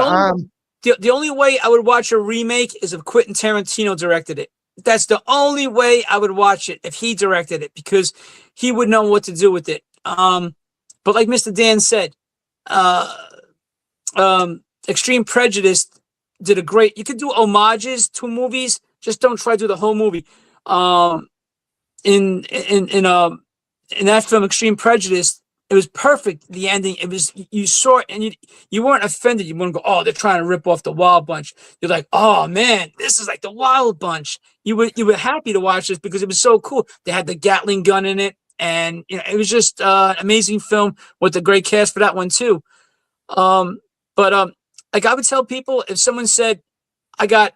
the only way I would watch a remake is if Quentin Tarantino directed it. That's the only way I would watch it, if he directed it, because he would know what to do with it. But like Mr. Dan said, Extreme Prejudice did a great. You could do homages to movies, just don't try to do the whole movie. In that film, Extreme Prejudice, it was perfect. The ending, it was, you saw it and you weren't offended. You wouldn't go, oh, they're trying to rip off the Wild Bunch. You're like, oh man, this is like the Wild Bunch. You were happy to watch this because it was so cool. They had the Gatling gun in it, and it was just an amazing film with a great cast for that one too. Like I would tell people, if someone said, I got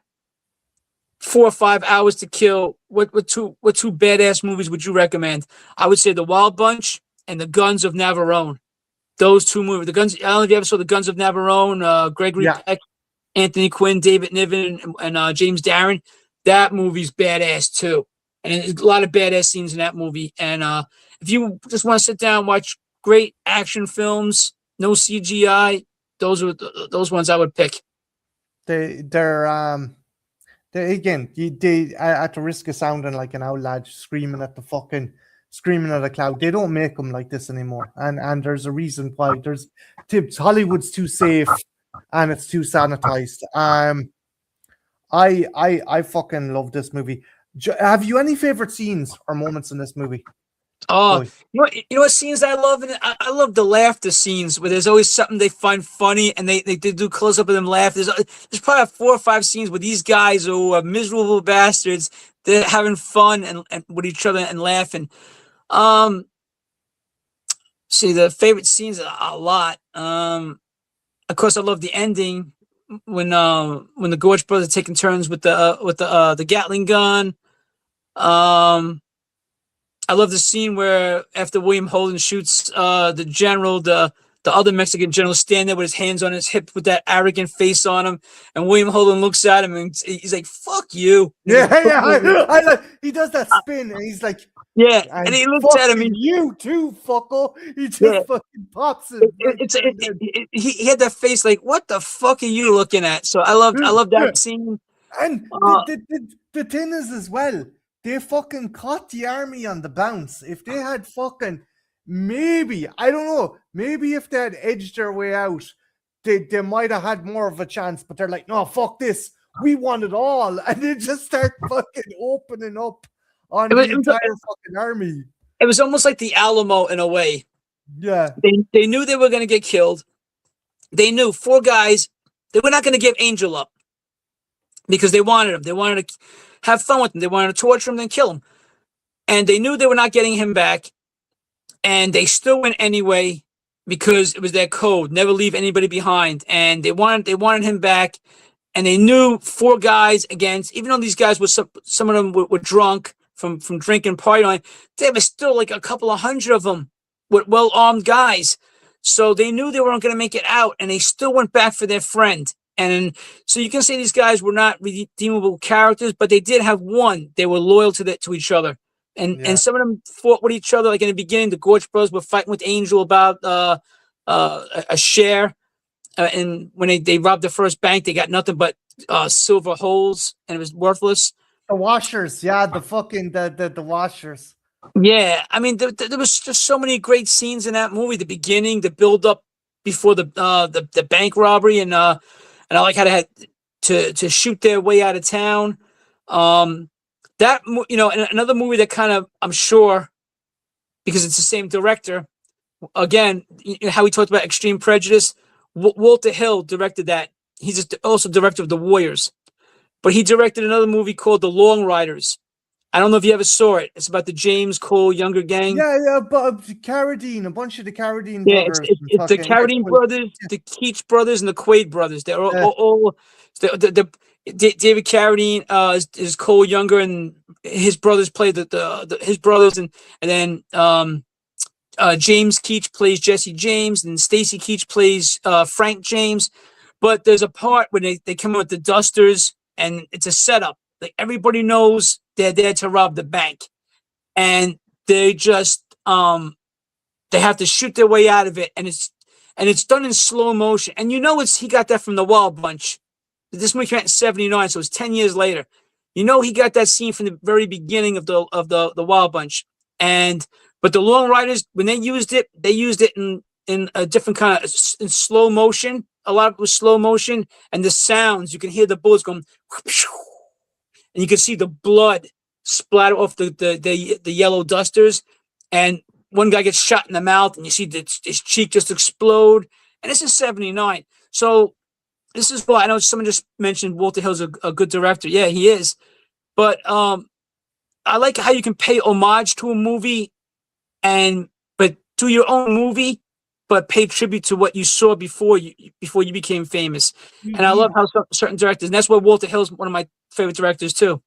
4 or 5 hours to kill, what two badass movies would you recommend? I would say The Wild Bunch and The Guns of Navarone. Those two movies. The Guns. I don't know if you ever saw The Guns of Navarone. Gregory Peck, Anthony Quinn, David Niven, and James Darren. That movie's badass too, and there's a lot of badass scenes in that movie. And if you just want to sit down and watch great action films, no CGI, those are those ones I would pick. They're again, at the risk of sounding like an old lad screaming at a cloud, they don't make them like this anymore, and there's a reason why. Hollywood's too safe and it's too sanitized. I fucking love this movie. Have you any favorite scenes or moments in this movie? Oh, you know what scenes I love? I love the laughter scenes where there's always something they find funny, and they do close up of them laugh. There's probably 4 or 5 scenes with these guys who are miserable bastards. They're having fun and with each other and laughing. See, the favorite scenes a lot. Of course, I love the ending when the Gorge brothers are taking turns with the Gatling gun. I love the scene where after William Holden shoots the general, the other Mexican general stand there with his hands on his hip with that arrogant face on him, and William Holden looks at him and he's like, "Fuck you!" Yeah, I like he does that spin and he's like, yeah, and he looks at him. You too, fucker. He just fucking pops it. He had that face like, "What the fuck are you looking at?" So I love that scene. And the thing is as well, they fucking caught the army on the bounce. If they had fucking, maybe, I don't know, maybe if they had edged their way out, they might have had more of a chance, but they're like, no, fuck this. We want it all. And they just start fucking opening up on the entire fucking army. It was almost like the Alamo in a way. Yeah. They knew they were going to get killed. They knew 4 guys, they were not going to give Angel up because they wanted him. They wanted to have fun with him. They wanted to torture him, then kill him. And they knew they were not getting him back. And they still went anyway because it was their code. Never leave anybody behind. And they wanted him back. And they knew 4 guys against, even though these guys were some of them were drunk from drinking, partying, there was still like a couple of hundred of them with well-armed guys. So they knew they weren't going to make it out, and they still went back for their friend. And so you can say these guys were not redeemable characters, but they did have one. They were loyal to each other. And some of them fought with each other. Like in the beginning, the Gorge Bros were fighting with Angel about a share. And when they robbed the first bank, they got nothing but silver holes, and it was worthless. The washers, the washers. Yeah, I mean, there was just so many great scenes in that movie. The beginning, the build up before the bank robbery, and I like how they had to shoot their way out of town. That and another movie that kind of, I'm sure, because it's the same director. Again, how we talked about Extreme Prejudice. Walter Hill directed that. he's also director of The Warriors, but he directed another movie called The Long Riders. I don't know if you ever saw it. It's about the James Cole Younger gang. Yeah, but Carradine, a bunch of the Carradine Yeah, brothers, it's the Carradine brothers, the Keach brothers, and the Quaid brothers. They're all David Carradine is Cole Younger, and his brothers play his brothers, and then James Keach plays Jesse James, and Stacy Keach plays Frank James. But there's a part when they come in with the dusters, and it's a setup. Like everybody knows they're there to rob the bank, and they just they have to shoot their way out of it, and it's done in slow motion. And he got that from the Wild Bunch. This movie came out in '79, so it's 10 years later. He got that scene from the very beginning of the Wild Bunch. But the Long Riders, when they used it in a different kind of in slow motion. A lot of it was slow motion, and the sounds, you can hear the bullets going, and you can see the blood splatter off the yellow dusters, and one guy gets shot in the mouth, and you see his cheek just explode. And this is '79, so this is why I know someone just mentioned Walter Hill's a good director. Yeah, he is, but I like how you can pay homage to a movie, but do your own movie, but pay tribute to what you saw before you became famous. And I love how certain directors, and that's why Walter Hill's one of my favorite directors too.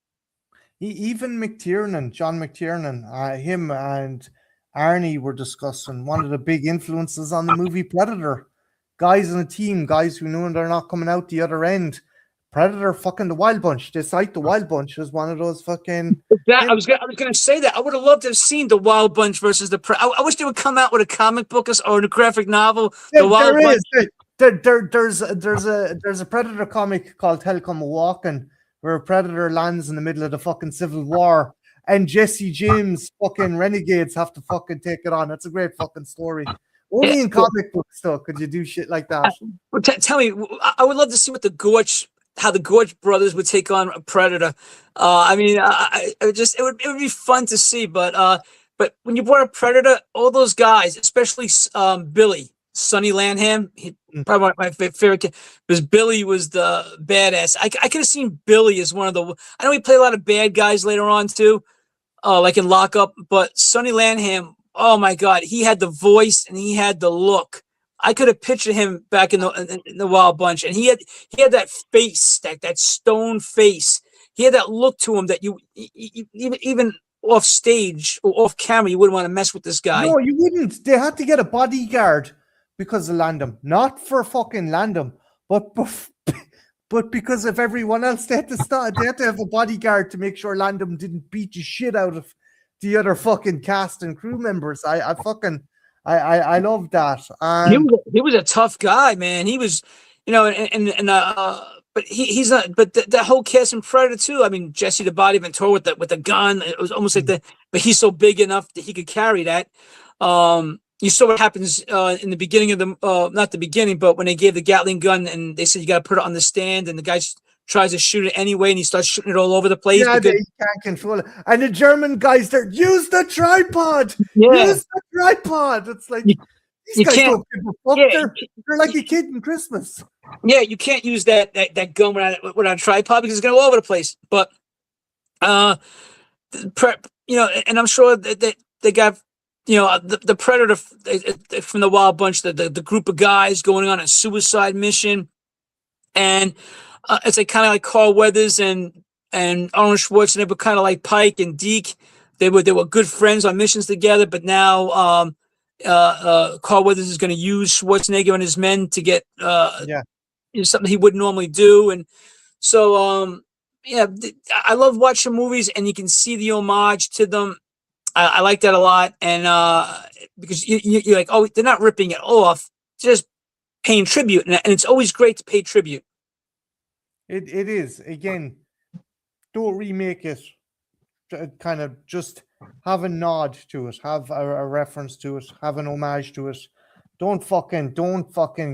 Even John McTiernan, him and Arnie were discussing one of the big influences on the movie Predator. Guys in a team, guys who know they're not coming out the other end. Predator, fucking the Wild Bunch. They cite the Wild Bunch as one of those fucking. I was gonna say that. I would have loved to have seen the Wild Bunch versus the. I wish they would come out with a comic book or a graphic novel. The Wild Bunch. There's a Predator comic called Hell Come a Walking, where a Predator lands in the middle of the fucking Civil War, and Jesse James fucking renegades have to fucking take it on. That's a great fucking story. Only in comic books, though, could you do shit like that. Tell me, I would love to see how the Gorge brothers would take on a Predator. I mean, it would be fun to see. But when you brought up Predator, all those guys, especially Billy, Sonny Landham, probably one of my favorite kid, because Billy was the badass. I could have seen Billy as one of the. I know he played a lot of bad guys later on too, like in Lockup. But Sonny Landham, oh my God, he had the voice and he had the look. I could have pictured him back in the Wild Bunch, and he had that face, that stone face. He had that look to him that you even off stage or off camera, you wouldn't want to mess with this guy. No, you wouldn't. They had to get a bodyguard because of Landham, not for fucking Landham, but because of everyone else. They had to have a bodyguard to make sure Landham didn't beat the shit out of the other fucking cast and crew members. I love that. He was a tough guy, man. He was, but he's not. But the whole cast in Predator too. I mean, Jesse the Body Ventura with the gun. It was almost like but he's so big enough that he could carry that. You saw what happens in the beginning of not the beginning, but when they gave the Gatling gun and they said you got to put it on the stand, and the guy tries to shoot it anyway, and he starts shooting it all over the place. Yeah, he can't control it. And the German guys there, use the tripod. Yeah. Use the tripod. It's like these guys don't give a fuck. Yeah, they're like a kid in Christmas. Yeah, you can't use that gun without a tripod because it's going to go all over the place. But and I'm sure that they got the Predator from the Wild Bunch, the group of guys going on a suicide mission, and it's like kind of like Carl Weathers and Arnold Schwarzenegger, but kind of like Pike and Deke. They were good friends on missions together, but now Carl Weathers is going to use Schwarzenegger and his men to get something he wouldn't normally do, and so I love watching movies, and you can see the homage to them. I like that a lot, and because you're like, oh, they're not ripping it off, just paying tribute, and it's always great to pay tribute. It is. Again, don't remake it. Kind of just have a nod to it, have a reference to it, have an homage to it. Don't fucking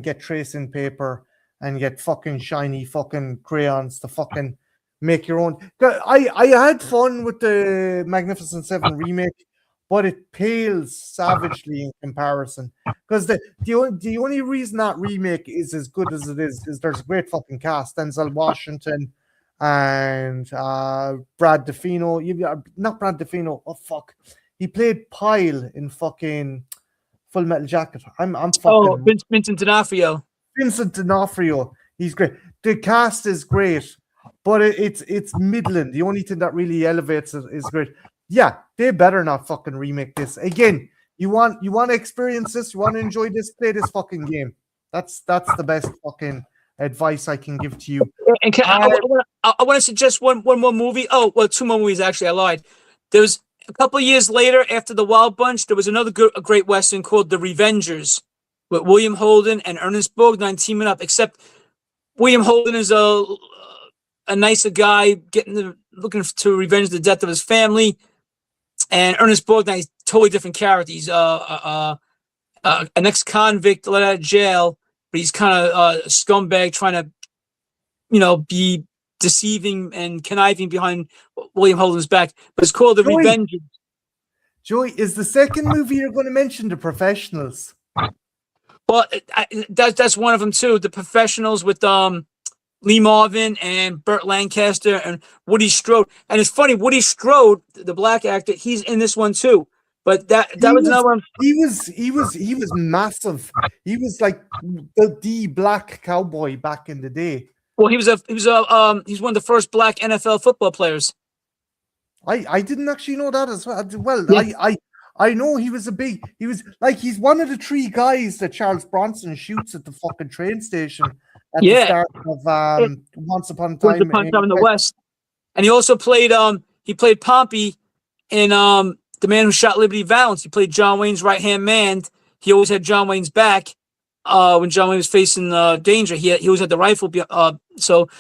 get tracing paper and get fucking shiny fucking crayons to fucking make your own. I had fun with the Magnificent Seven remake, but it pales savagely in comparison. Because the only reason that remake is as good as it is there's a great fucking cast. Denzel Washington and Brad Defino. Not Brad Defino. Oh fuck, he played Pyle in fucking Full Metal Jacket. I'm Oh, fucking Vincent D'Onofrio. Vincent D'Onofrio. He's great. The cast is great, but it's middling. The only thing that really elevates it is great. Yeah, they better not fucking remake this again. You want to experience this? You want to enjoy this? Play this fucking game. That's the best fucking advice I can give to you. And I want to suggest one more movie. Oh, well, two more movies actually. I lied. There was a couple of years later, after The Wild Bunch, there was another a great western called The Revengers, with William Holden and Ernest Borgnine teaming up. Except William Holden is a nicer guy, looking to revenge the death of his family, and Ernest Borgnine is totally different character. He's an ex-convict let out of jail, but he's kind of a scumbag trying to, be deceiving and conniving behind William Holden's back. But it's called The Revengers. Joey, is the second movie you're going to mention The Professionals? Well, that's one of them too. The Professionals with Lee Marvin and Burt Lancaster and Woody Strode. And it's funny, Woody Strode, the black actor, he's in this one too. But that was another one. He was massive. He was like the black cowboy back in the day. Well, he's one of the first black NFL football players. I didn't actually know that as well. Well, Yeah. I know he's he's one of the three guys that Charles Bronson shoots at the fucking train station at the start of Once Upon a Time in the West. And he also played Pompey in The Man Who Shot Liberty Valance. He played John Wayne's right-hand man. He always had John Wayne's back when John Wayne was facing danger. He always had the rifle. So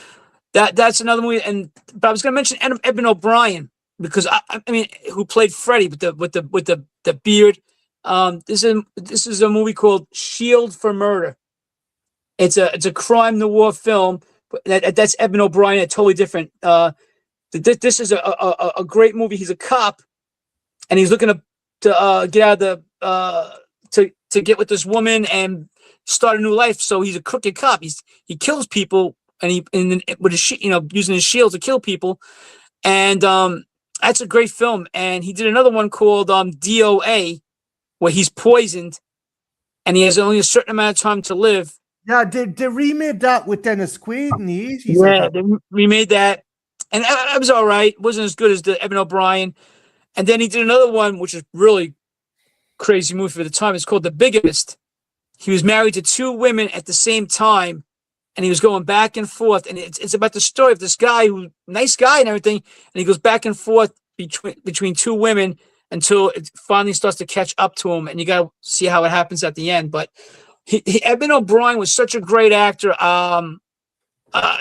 that's another movie. But I was going to mention Eben O'Brien, because I mean, who played Freddy with the beard. This is a movie called Shield for Murder. It's a crime noir film. That's Eben O'Brien, a totally different. This is a great movie. He's a cop, and he's looking to get out of the to get with this woman and start a new life. So he's a crooked cop. He kills people, and with his using his shield to kill people, and that's a great film. And he did another one called DOA, where he's poisoned, and he has only a certain amount of time to live. Yeah, they remade that with Dennis Quaid in the 80s. Yeah, they remade that, and it was all right. It wasn't as good as the Eben O'Brien. And then he did another one, which is really crazy movie for the time. It's called The Bigamist. He was married to two women at the same time, and he was going back and forth. And it's about the story of this guy who's a nice guy and everything, and he goes back and forth between two women until it finally starts to catch up to him. And you got to see how it happens at the end. But Eben O'Brien was such a great actor.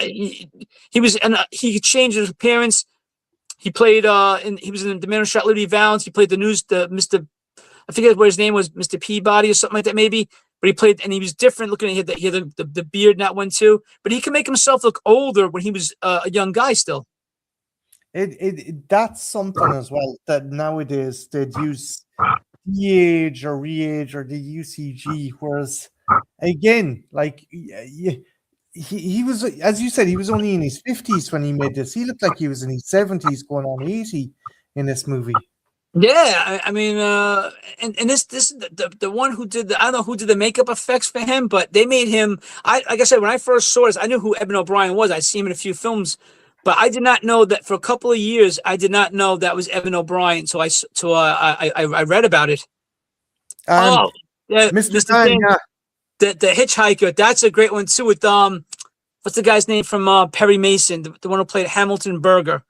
He changed his appearance. He played he was in The Man Who Shot Liberty Valance. He played Mr. I forget what his name was, Mr. Peabody or something like that maybe. But he played, and he was different looking. He had the beard in that one too. But he can make himself look older when he was a young guy still. That's something as well that nowadays they'd use de-age or re-age or the UCG, whereas again, like he was, as you said, he was only in his 50s when he made this. He looked like he was in his 70s going on 80 in this movie. Yeah, I mean, and this the one who did I don't know who did the makeup effects for him, but they made him. Like I said, when I first saw this, I knew who Eben O'Brien was. I'd seen him in a few films, but I did not know that for a couple of years. I did not know that was Eben O'Brien. So I read about it. Yeah, Mr. Dan, yeah. The Hitchhiker. That's a great one too. With what's the guy's name from Perry Mason, the one who played Hamilton Berger.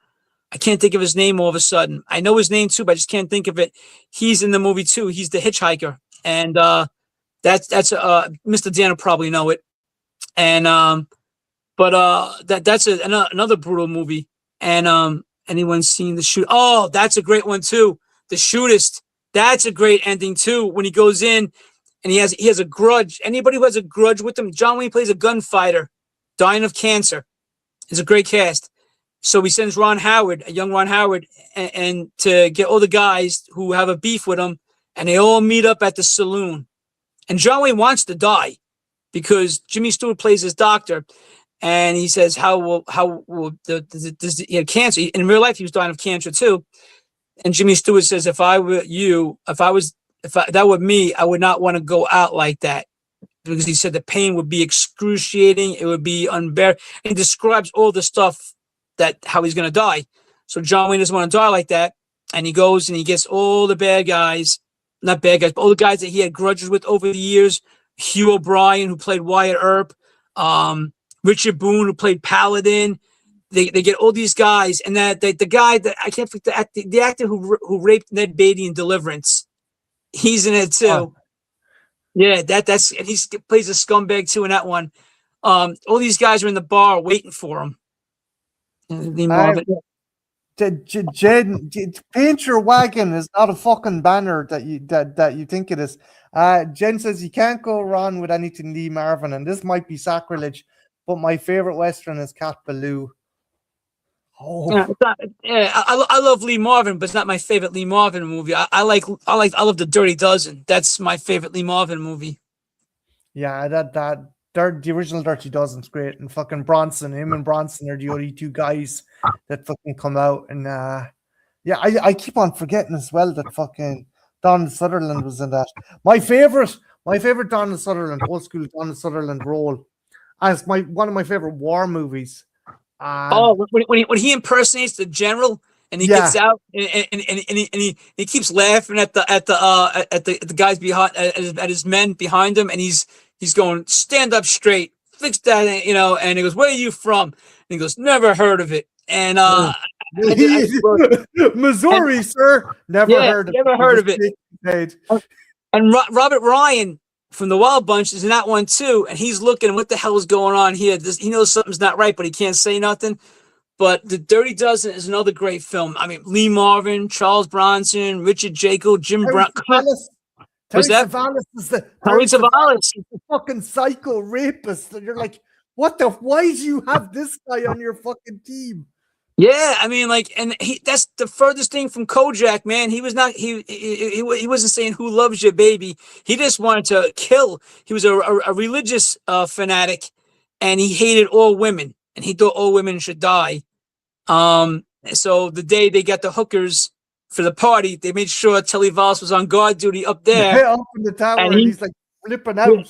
I can't think of his name all of a sudden. I know his name too, but I just can't think of it. He's in the movie too. He's the hitchhiker, and that's Mr. Dan will probably know it. And that's another brutal movie. And anyone seen The Shoot? Oh, that's a great one too. The Shootist. That's a great ending too. When he goes in and he has a grudge. Anybody who has a grudge with him, John Wayne plays a gunfighter, dying of cancer. It's a great cast. So he sends Ron Howard, a young Ron Howard, and to get all the guys who have a beef with him, and they all meet up at the saloon. And John Wayne wants to die because Jimmy Stewart plays his doctor, and he says, "How will he had cancer? In real life, he was dying of cancer too." And Jimmy Stewart says, "If I were you, if that were me, I would not want to go out like that." Because he said the pain would be excruciating, it would be unbearable. And he describes all the stuff how he's going to die. So John Wayne doesn't want to die like that. And he goes and he gets all the bad guys, not bad guys, but all the guys that he had grudges with over the years. Hugh O'Brien, who played Wyatt Earp, Richard Boone, who played Paladin. They get all these guys, and the guy that I can't forget, the actor who raped Ned Beatty in Deliverance, he's in it too. Oh. Yeah, that's and he plays a scumbag too in that one. All these guys are in the bar waiting for him. Jen, paint your wagon is not a fucking banner that you think it is. Jen says you can't go wrong with anything Lee Marvin, and this might be sacrilege, but my favorite Western is Cat Ballou. Oh, I love Lee Marvin, but it's not my favorite Lee Marvin movie. I love The Dirty Dozen. That's my favorite Lee Marvin movie. Yeah, the original Dirty Dozen's great, and fucking Bronson, him and Bronson are the only two guys that fucking come out. And yeah, I keep on forgetting as well that fucking Donald Sutherland was in that. My favorite Donald Sutherland, old school Donald Sutherland role, as one of my favorite war movies. When he impersonates the general and he gets out and he keeps laughing at the guys behind at his men behind him, and he's going, stand up straight, fix that, and he goes, where are you from? And he goes, never heard of it. And Missouri, sir, never heard of it. And Robert Ryan from the Wild Bunch is in that one too, and he's looking, what the hell is going on here? He knows something's not right, but he can't say nothing. But The Dirty Dozen is another great film. I mean, Lee Marvin, Charles Bronson, Richard Jacob, Jim Brown. Terry Savalas is the fucking psycho rapist, and you're like, what the? Why do you have this guy on your fucking team? Yeah, I mean, that's the furthest thing from Kojak, man. He was not, he wasn't saying who loves you, baby. He just wanted to kill. He was a religious fanatic, and he hated all women, and he thought all women should die. So the day they got the hookers for the party, they made sure Telly Vallis was on guard duty up there. Yeah, up in the tower, and he's like flipping out.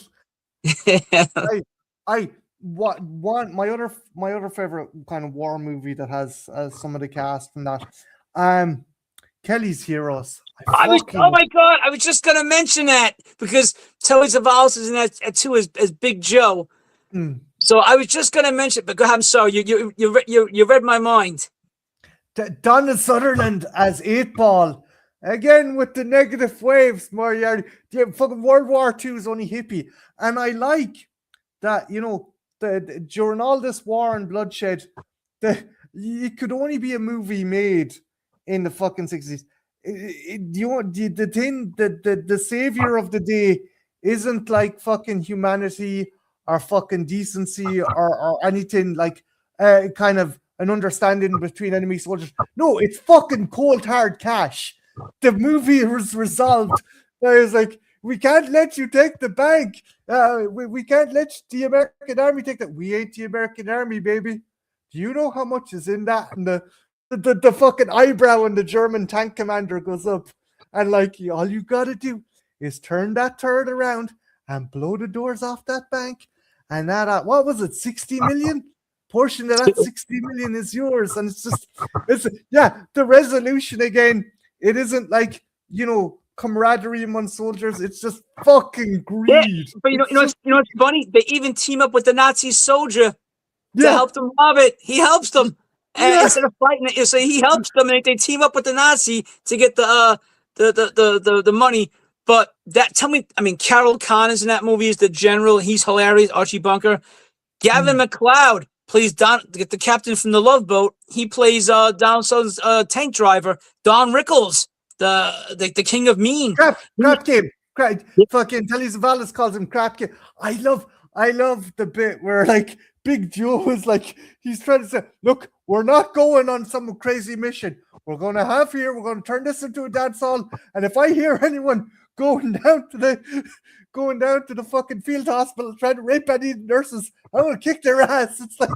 My other favorite kind of war movie that has some of the cast and that, Kelly's Heroes. Oh my god, I was just gonna mention that because Telly Savalas is in that too as Big Joe. So I was just gonna mention it, but go ahead, I'm sorry, you read my mind. Donald Sutherland as 8-Ball again with the negative waves. Moriarty, fucking World War II is only hippie, and I like that. During all this war and bloodshed, it could only be a movie made in the fucking 60s. The savior of the day isn't like fucking humanity or fucking decency or anything like kind of an understanding between enemy soldiers. No, it's fucking cold hard cash. The movie was resolved. I was like, we can't let you take the bank. We can't let the American army take that. We ain't the American army, baby. Do you know how much is in that? And the fucking eyebrow and the German tank commander goes up. And like, all you gotta do is turn that turret around and blow the doors off that bank. And that, what was it, 60 million? Portion of that 60 million is yours. And the resolution again, it isn't like, camaraderie among soldiers. It's just fucking greed. But what's funny? They even team up with the Nazi soldier to help them rob it. He helps them, and instead of fighting it, so he helps them, and they team up with the Nazi to get the money. But Carol Khan is in that movie as the general. He's hilarious. Archie Bunker. Gavin McLeod plays the captain from the Love Boat. He plays Donald Sutherland's tank driver, Don Rickles. The king of mean. Crap game. Fucking Telly Savalas calls him crap game. I love the bit where like Big Joe is like, he's trying to say, look, we're not going on some crazy mission. We're going to have here, we're going to turn this into a dance hall. And if I hear anyone going down to the fucking field hospital trying to rape any nurses, I'm going to kick their ass. It's like,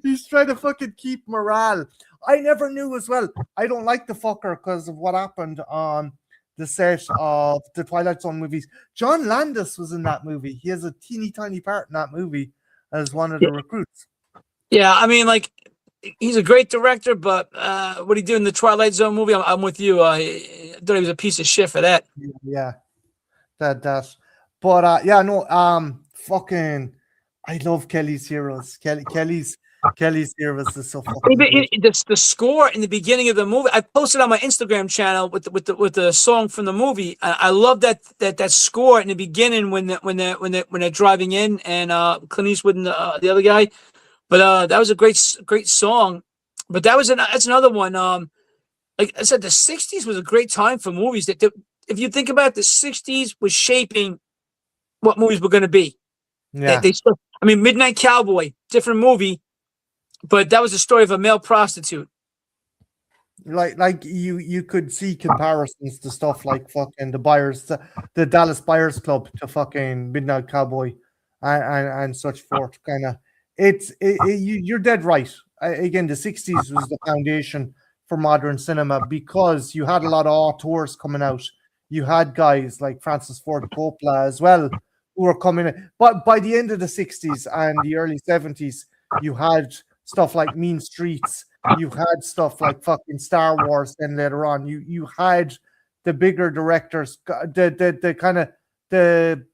he's trying to fucking keep morale. I never knew as well. I don't like the fucker because of what happened on the set of the Twilight Zone movies. John Landis was in that movie. He has a teeny tiny part in that movie as one of the recruits. Yeah, I mean, like, he's a great director, but what he did in the Twilight Zone movie, I'm with you. I thought he was a piece of shit for that. Yeah, that. But yeah, no, fucking, I love Kelly's Heroes. Kelly's Heroes is so fucking good. The score in the beginning of the movie, I posted on my Instagram channel with the song from the movie. I love that score in the beginning when they're driving in and Clint Eastwood and the other guy. But that was a great song. But that's another one. Like I said, the '60s was a great time for movies. That if you think about it, the '60s was shaping what movies were going to be. Yeah. I mean, Midnight Cowboy, different movie, but that was the story of a male prostitute. Like you could see comparisons to stuff like fucking the Dallas Buyers Club to fucking Midnight Cowboy and such forth. Kind of, you're dead right. Again, the '60s was the foundation for modern cinema because you had a lot of auteurs coming out. You had guys like Francis Ford Coppola as well who were coming in. But by the end of the '60s and the early '70s, you had stuff like Mean Streets. You had stuff like fucking Star Wars. Then later on, you had the bigger directors. The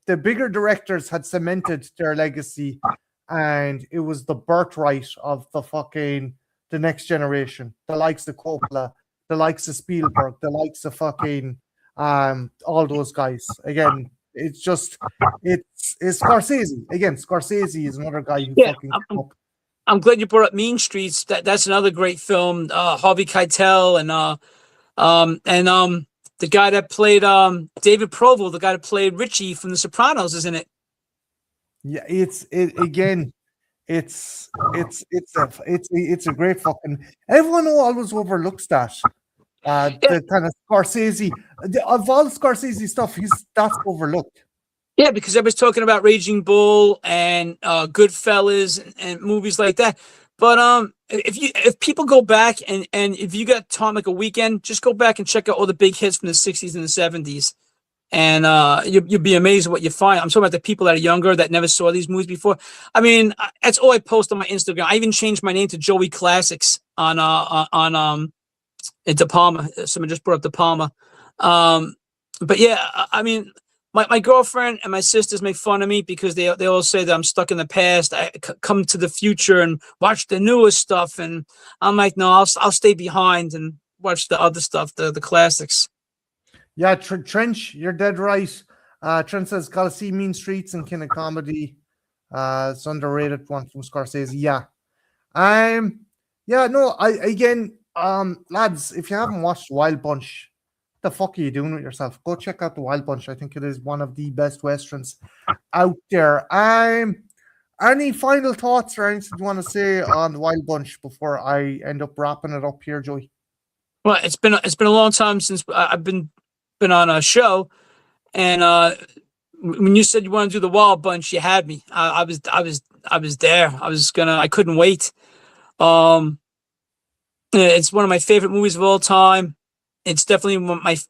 bigger directors had cemented their legacy, and it was the birthright of the next generation. The likes of Coppola, the likes of Spielberg, the likes of fucking all those guys. Again, it's Scorsese. Again, Scorsese is another guy who fucking came up. I'm glad you brought up Mean Streets. That's another great film. Harvey Keitel and the guy that played David Provo, the guy that played Richie from The Sopranos, is in it. Yeah, it's a great fucking. Everyone always overlooks that. The kind of Scorsese of all Scorsese stuff, that's overlooked. Yeah, because everybody's talking about Raging Bull and Goodfellas and movies like that. But if people go back and if you got time like a weekend, just go back and check out all the big hits from the '60s and the '70s, and you'll be amazed at what you find. I'm talking about the people that are younger that never saw these movies before. I mean, that's all I post on my Instagram. I even changed my name to Joey Classics on De Palma. Someone just brought up De Palma. But yeah, I mean. My girlfriend and my sisters make fun of me because they all say that I'm stuck in the past. I come to the future and watch the newest stuff, and I'm like, no, I'll stay behind and watch the other stuff, the classics. Yeah, Trench, you're dead right. Trent says, "Gotta see Mean Streets and kind of comedy. It's underrated one from Scorsese." Yeah, yeah, no, lads, if you haven't watched Wild Bunch. The fuck are you doing with yourself? Go check out the Wild Bunch. I think it is one of the best westerns out there. Any final thoughts or anything you want to say on the Wild Bunch before I end up wrapping it up here, Joey? Well, it's been a long time since I've been on a show, and when you said you want to do the Wild Bunch, you had me. I was there. I couldn't wait. It's one of my favorite movies of all time. It's definitely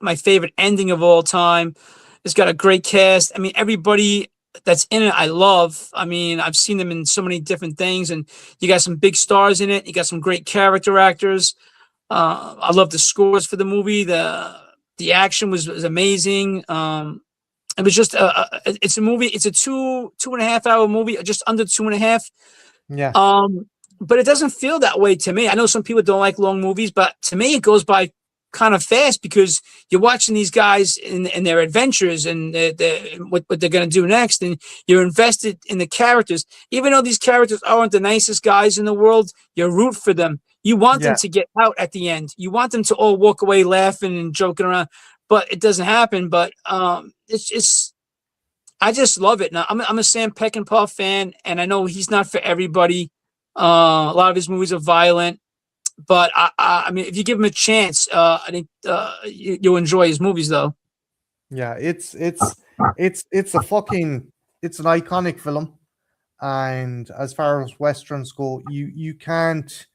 my favorite ending of all time. It's got a great cast. I mean, everybody that's in it, I love. I mean, I've seen them in so many different things, and you got some big stars in it. You got some great character actors. I love the scores for the movie. The action was amazing. It was just it's a movie. It's a 2.5 hour movie, just under 2.5. Yeah. But it doesn't feel that way to me. I know some people don't like long movies, but to me, it goes by kind of fast because you're watching these guys in their adventures and what they're going to do next, and you're invested in the characters. Even though these characters aren't the nicest guys in the world, you root for them. You want them to get out at the end. You want them to all walk away laughing and joking around, but it doesn't happen. But it's I just love it. Now, I'm a Sam Peckinpah fan, and I know he's not for everybody. A lot of his movies are violent, but I mean, if you give him a chance, I think you'll enjoy his movies, though. Yeah, it's a fucking it's an iconic film. And as far as westerns go, you can't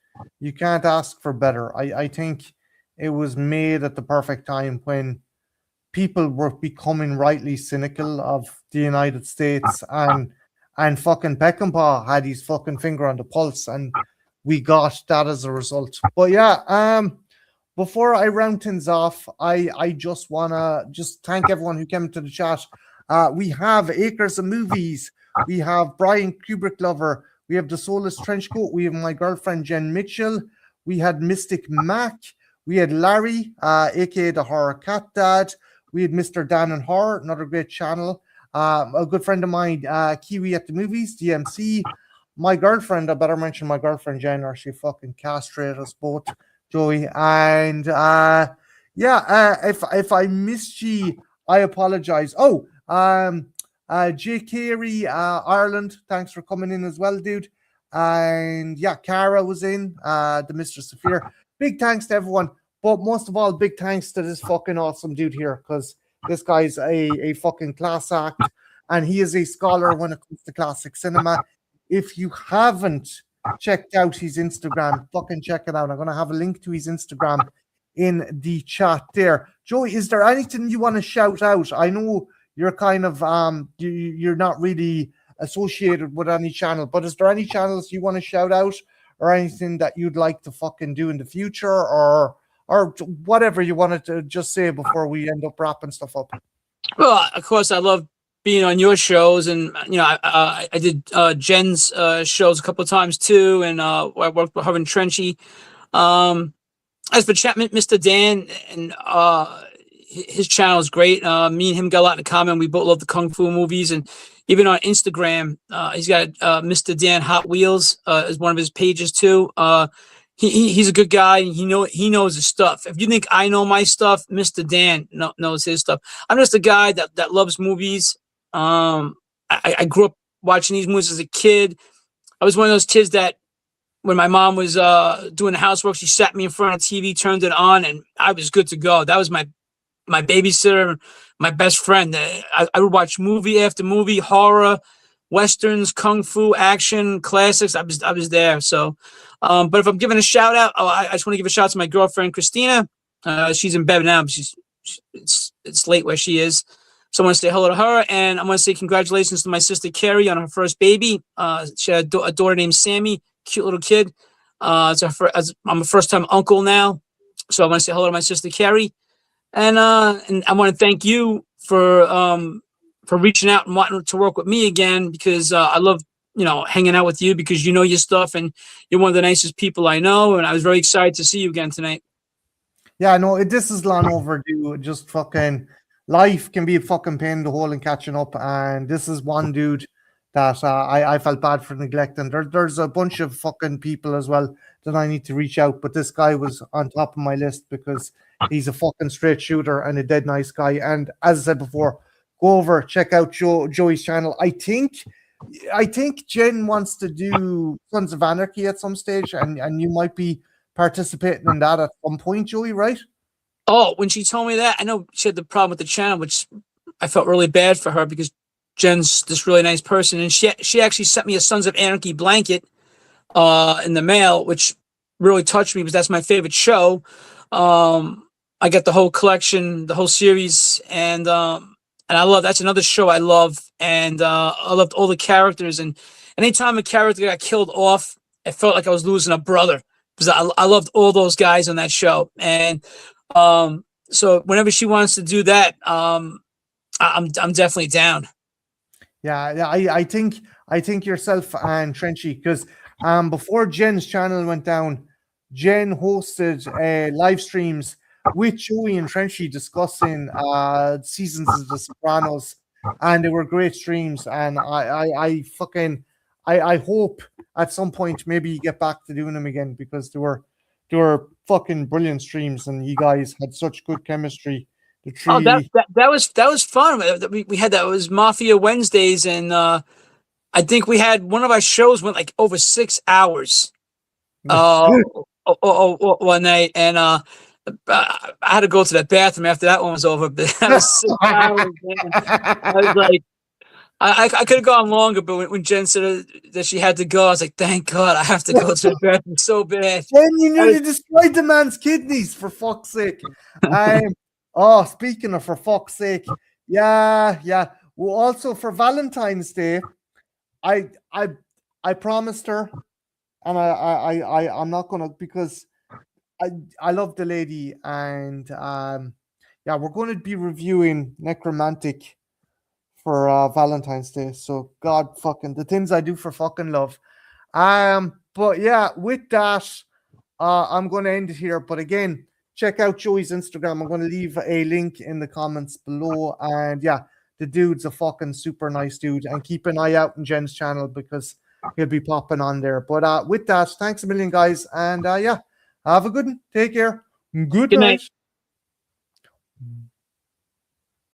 ask for better. I think it was made at the perfect time when people were becoming rightly cynical of the United States, and fucking Peckinpah had his fucking finger on the pulse, and we got that as a result. But yeah, before I round things off, I just wanna just thank everyone who came to the chat. We have Acres of Movies, we have Brian Kubrick Lover, we have the Soulless Trenchcoat, we have my girlfriend Jen Mitchell, we had Mystic Mac, we had Larry, aka the Horror Cat Dad, we had Mr. Dan and Horror, another great channel. A good friend of mine, Kiwi at the Movies, DMC. My girlfriend, I better mention my girlfriend Jen, or she fucking castrated us both, Joey. And if I missed you, I apologize. Oh, J. Carey, Ireland, thanks for coming in as well, dude. And yeah, Cara was in, the Mistress of Fear. Big thanks to everyone, but most of all, big thanks to this fucking awesome dude here, because this guy's a fucking class act, and he is a scholar when it comes to classic cinema. If you haven't checked out his Instagram, fucking check it out. I'm going to have a link to his Instagram in the chat there. Joey, is there anything you want to shout out? I know you're kind of, you're not really associated with any channel, but is there any channels you want to shout out, or anything that you'd like to fucking do in the future, or whatever you wanted to just say before we end up wrapping stuff up? Well, of course, I love being on your shows, and I did Jen's shows a couple of times too, and I worked with her and Trenchy. As for Chapman, Mr. Dan, and his channel is great. Me and him got a lot in common. We both love the kung fu movies, and even on Instagram, he's got Mr. Dan Hot Wheels as one of his pages too. He's a good guy. And he knows his stuff. If you think I know my stuff, Mr. Dan knows his stuff. I'm just a guy that loves movies. I grew up watching these movies as a kid. I was one of those kids that when my mom was doing the housework, she sat me in front of the TV, turned it on, and I was good to go. That was my babysitter, my best friend. I would watch movie after movie, horror, westerns, kung fu, action, classics. I was there. So, but if I'm giving a shout out, I just want to give a shout out to my girlfriend Christina. She's in bed now, but it's late where she is. So I want to say hello to her, and I want to say congratulations to my sister Carrie on her first baby. She had a daughter named Sammy, cute little kid. I'm a first-time uncle now, so I want to say hello to my sister Carrie, and I want to thank you for reaching out and wanting to work with me again, because I love hanging out with you, because you know your stuff and you're one of the nicest people I know, and I was very excited to see you again tonight. Yeah, no, this is long overdue. Just fucking life can be a fucking pain in the hole in catching up, and this is one dude that I felt bad for neglecting. There's a bunch of fucking people as well that I need to reach out, but this guy was on top of my list because he's a fucking straight shooter and a dead nice guy. And as I said before, go over, check out Joey's channel. I think Jen wants to do Sons of Anarchy at some stage, and you might be participating in that at some point, Joey, right? Oh, when she told me that, I know she had the problem with the channel, which I felt really bad for her, because Jen's this really nice person, and she actually sent me a Sons of Anarchy blanket in the mail, which really touched me because that's my favorite show. I got the whole collection, the whole series, and I love, that's another show I love, and I loved all the characters, and anytime a character got killed off, it felt like I was losing a brother, because I loved all those guys on that show. And so whenever she wants to do that, I'm definitely down. Yeah, I think yourself and Trenchy, because before Jen's channel went down, Jen hosted live streams with Joey and Trenchy discussing seasons of The Sopranos, and they were great streams. And I hope at some point maybe you get back to doing them again, because they were fucking brilliant streams, and you guys had such good chemistry. The Oh, that three. that was fun. We had that. It was Mafia Wednesdays, and I think we had one of our shows went like over 6 hours. One night, and I had to go to the bathroom after that one was over. But that was 6 hours, man. I was like, I could have gone longer, but when Jen said that she had to go, I was like, thank God, I have to go to the bathroom so bad. Then you I nearly destroyed the man's kidneys, for fuck's sake. Oh, speaking of for fuck's sake, yeah, yeah. Well, also for Valentine's Day, I I I promised her, and I'm not gonna, because I love the lady, and yeah, we're going to be reviewing Necromantic for Valentine's Day. So God fucking the things I do for fucking love. But yeah, with that, I'm going to end it here. But again, check out Joey's Instagram. I'm going to leave a link in the comments below. And yeah, the dude's a fucking super nice dude. And keep an eye out on Jen's channel because he'll be popping on there. But with that, thanks a million, guys. And yeah, have a good one. Take care. Good Good night. night.